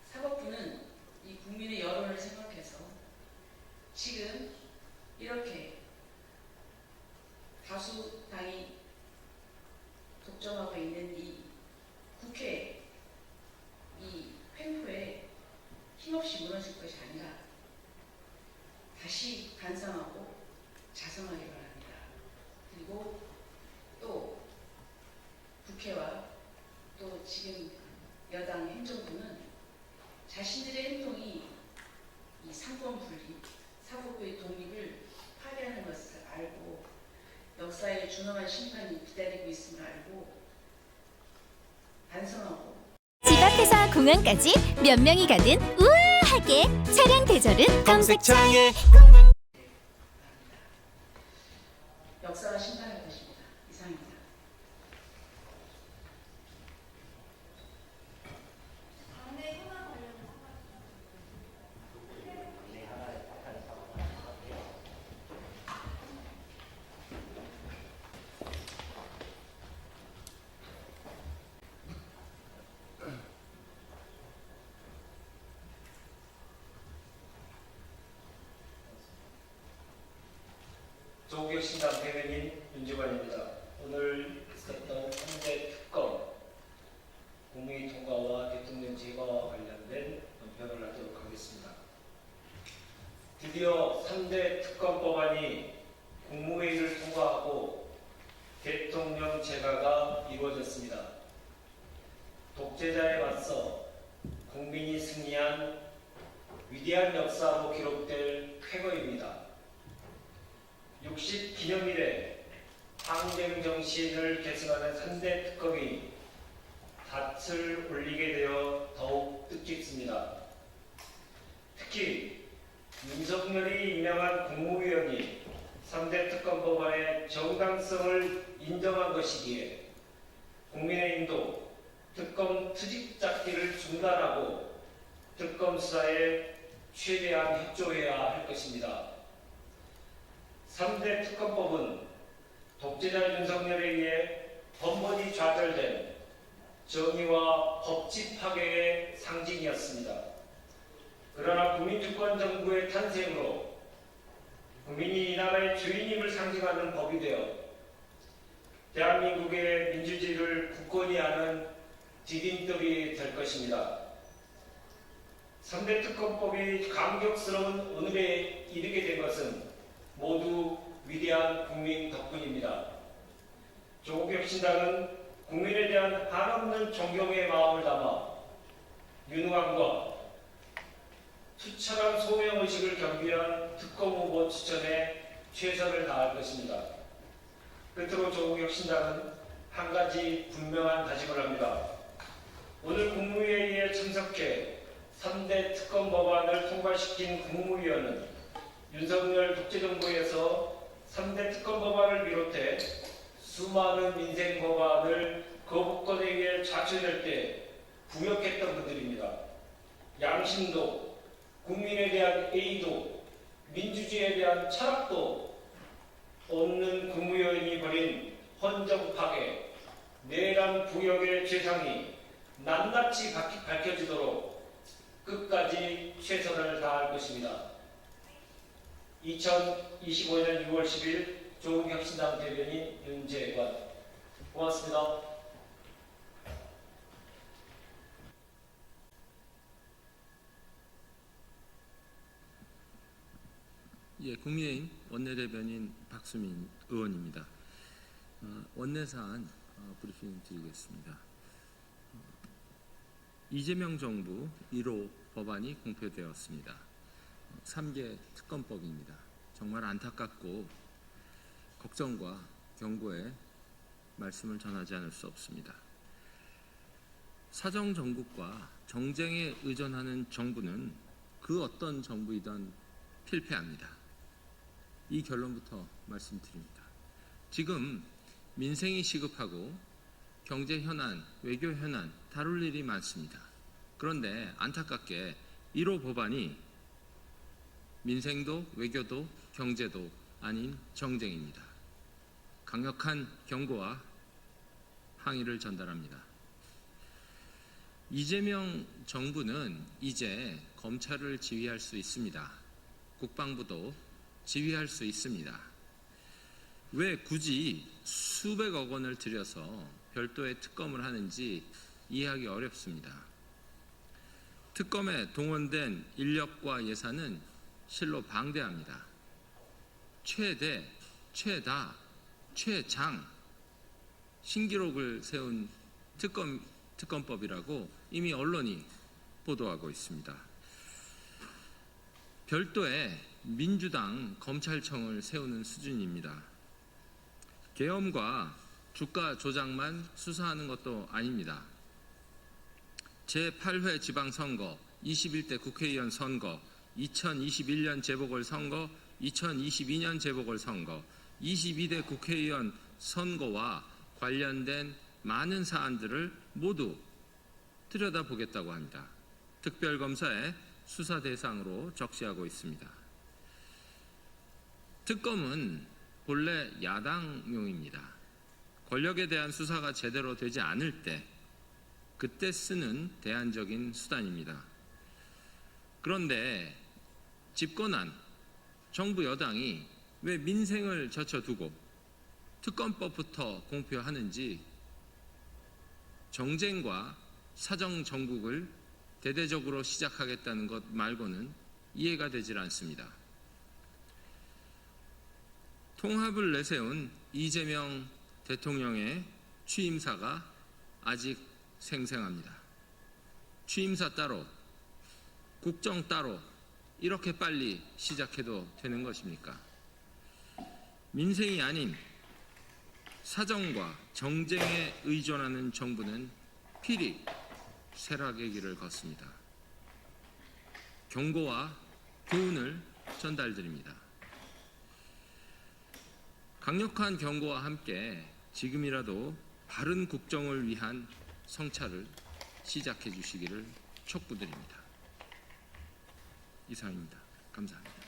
사법부는 이 국민의 여론을 생각해서 지금 이렇게 다수당이 독점하고 있는 이 국회 이 횡포에 힘없이 무너질 것이 아니라 다시 반성하고 자성하기 바랍니다. 그리고 또 국회와 또 지금 여당 행정부는 자신들의 행동이 이 상권 분리, 사법부의 독립을 파괴하는 것을 알고 역사의 준엄한 심판이 기다리고 있음을 알고 반성하고 집 앞에서 공항까지 몇 명이 가든 우아하게 차량 대절은 검색창에 역사가 심판할 것입니다. 이상입니다. 조국혁신당 대변인 윤재관입니다. 오늘 있었던 3대 특검 국무회의 통과와 대통령 제거와 관련된 논평을 하도록 하겠습니다. 드디어 3대 특검 법안이 국무회의를 통과하고 대통령 제거가 이루어졌습니다. 독재자에 맞서 국민이 승리한 위대한 역사로 기록될 쾌거입니다. 60기념일에 항쟁 정신을 계승하는 3대 특검이 닻을 올리게 되어 더욱 뜻깊습니다. 특히 윤석열이 임명한 국무위원이 3대 특검 법안의 정당성을 인정한 것이기에 국민의힘도 특검 트집 잡기를 중단하고 특검 수사에 최대한 협조해야 할 것입니다. 3대 특검법은 독재자 윤석열에 의해 번번이 좌절된 정의와 법치 파괴의 상징이었습니다. 그러나 국민주권 정부의 탄생으로 국민이 이 나라의 주인임을 상징하는 법이 되어 대한민국의 민주주의를 굳건히 하는 디딤돌이 될 것입니다. 3대 특검법이 감격스러운 오늘에 이르게 된 것은 모두 위대한 국민 덕분입니다. 조국혁신당은 국민에 대한 한없는 존경의 마음을 담아 유능함과 투철한 소명의식을 겸비한 특검 후보 추천에 최선을 다할 것입니다. 끝으로 조국혁신당은 한 가지 분명한 다짐을 합니다. 오늘 국무회의에 참석해 3대 특검 법안을 통과시킨 국무위원은 윤석열 독재정부에서 3대 특검 법안을 비롯해 수많은 민생 법안을 거부권에 의해 좌초될 때 부역했던 분들입니다. 양심도, 국민에 대한 예의도, 민주주의에 대한 철학도 없는 국무위원이 벌인 헌정 파괴, 내란 부역의 죄상이 낱낱이 밝혀지도록 끝까지 최선을 다할 것입니다. 2025년 6월 10일 조국혁신당 대변인 윤재관. 고맙습니다. 예, 국민의힘 원내대변인 박수민 의원입니다. 원내사안 브리핑 드리겠습니다. 이재명 정부 1호 법안이 공표되었습니다. 3개 특검법입니다. 정말 안타깝고 걱정과 경고의 말씀을 전하지 않을 수 없습니다. 사정정국과 정쟁에 의존하는 정부는 그 어떤 정부이든 필패합니다. 이 결론부터 말씀드립니다. 지금 민생이 시급하고 경제 현안, 외교 현안 다룰 일이 많습니다. 그런데 안타깝게 1호 법안이 민생도 외교도 경제도 아닌 정쟁입니다. 강력한 경고와 항의를 전달합니다. 이재명 정부는 이제 검찰을 지휘할 수 있습니다. 국방부도 지휘할 수 있습니다. 왜 굳이 수백억 원을 들여서 별도의 특검을 하는지 이해하기 어렵습니다. 특검에 동원된 인력과 예산은 실로 방대합니다. 최대, 최다, 최장 신기록을 세운 특검법이라고 이미 언론이 보도하고 있습니다. 별도의 민주당 검찰청을 세우는 수준입니다. 계엄과 주가 조작만 수사하는 것도 아닙니다. 제8회 지방선거, 21대 국회의원 선거, 2021년 재보궐선거, 2022년 재보궐선거, 22대 국회의원 선거와 관련된 많은 사안들을 모두 들여다보겠다고 합니다. 특별검사의 수사 대상으로 적시하고 있습니다. 특검은 본래 야당용입니다. 권력에 대한 수사가 제대로 되지 않을 때 그때 쓰는 대안적인 수단입니다. 그런데 집권한 정부 여당이 왜 민생을 젖혀두고 특검법부터 공표하는지 정쟁과 사정정국을 대대적으로 시작하겠다는 것 말고는 이해가 되질 않습니다. 통합을 내세운 이재명 대통령의 취임사가 아직 생생합니다. 취임사 따로, 국정 따로 이렇게 빨리 시작해도 되는 것입니까? 민생이 아닌 사정과 정쟁에 의존하는 정부는 필히 쇠락의 길을 걷습니다. 경고와 교훈을 전달드립니다. 강력한 경고와 함께 지금이라도 바른 국정을 위한 성찰을 시작해 주시기를 촉구드립니다. 이상입니다. 감사합니다.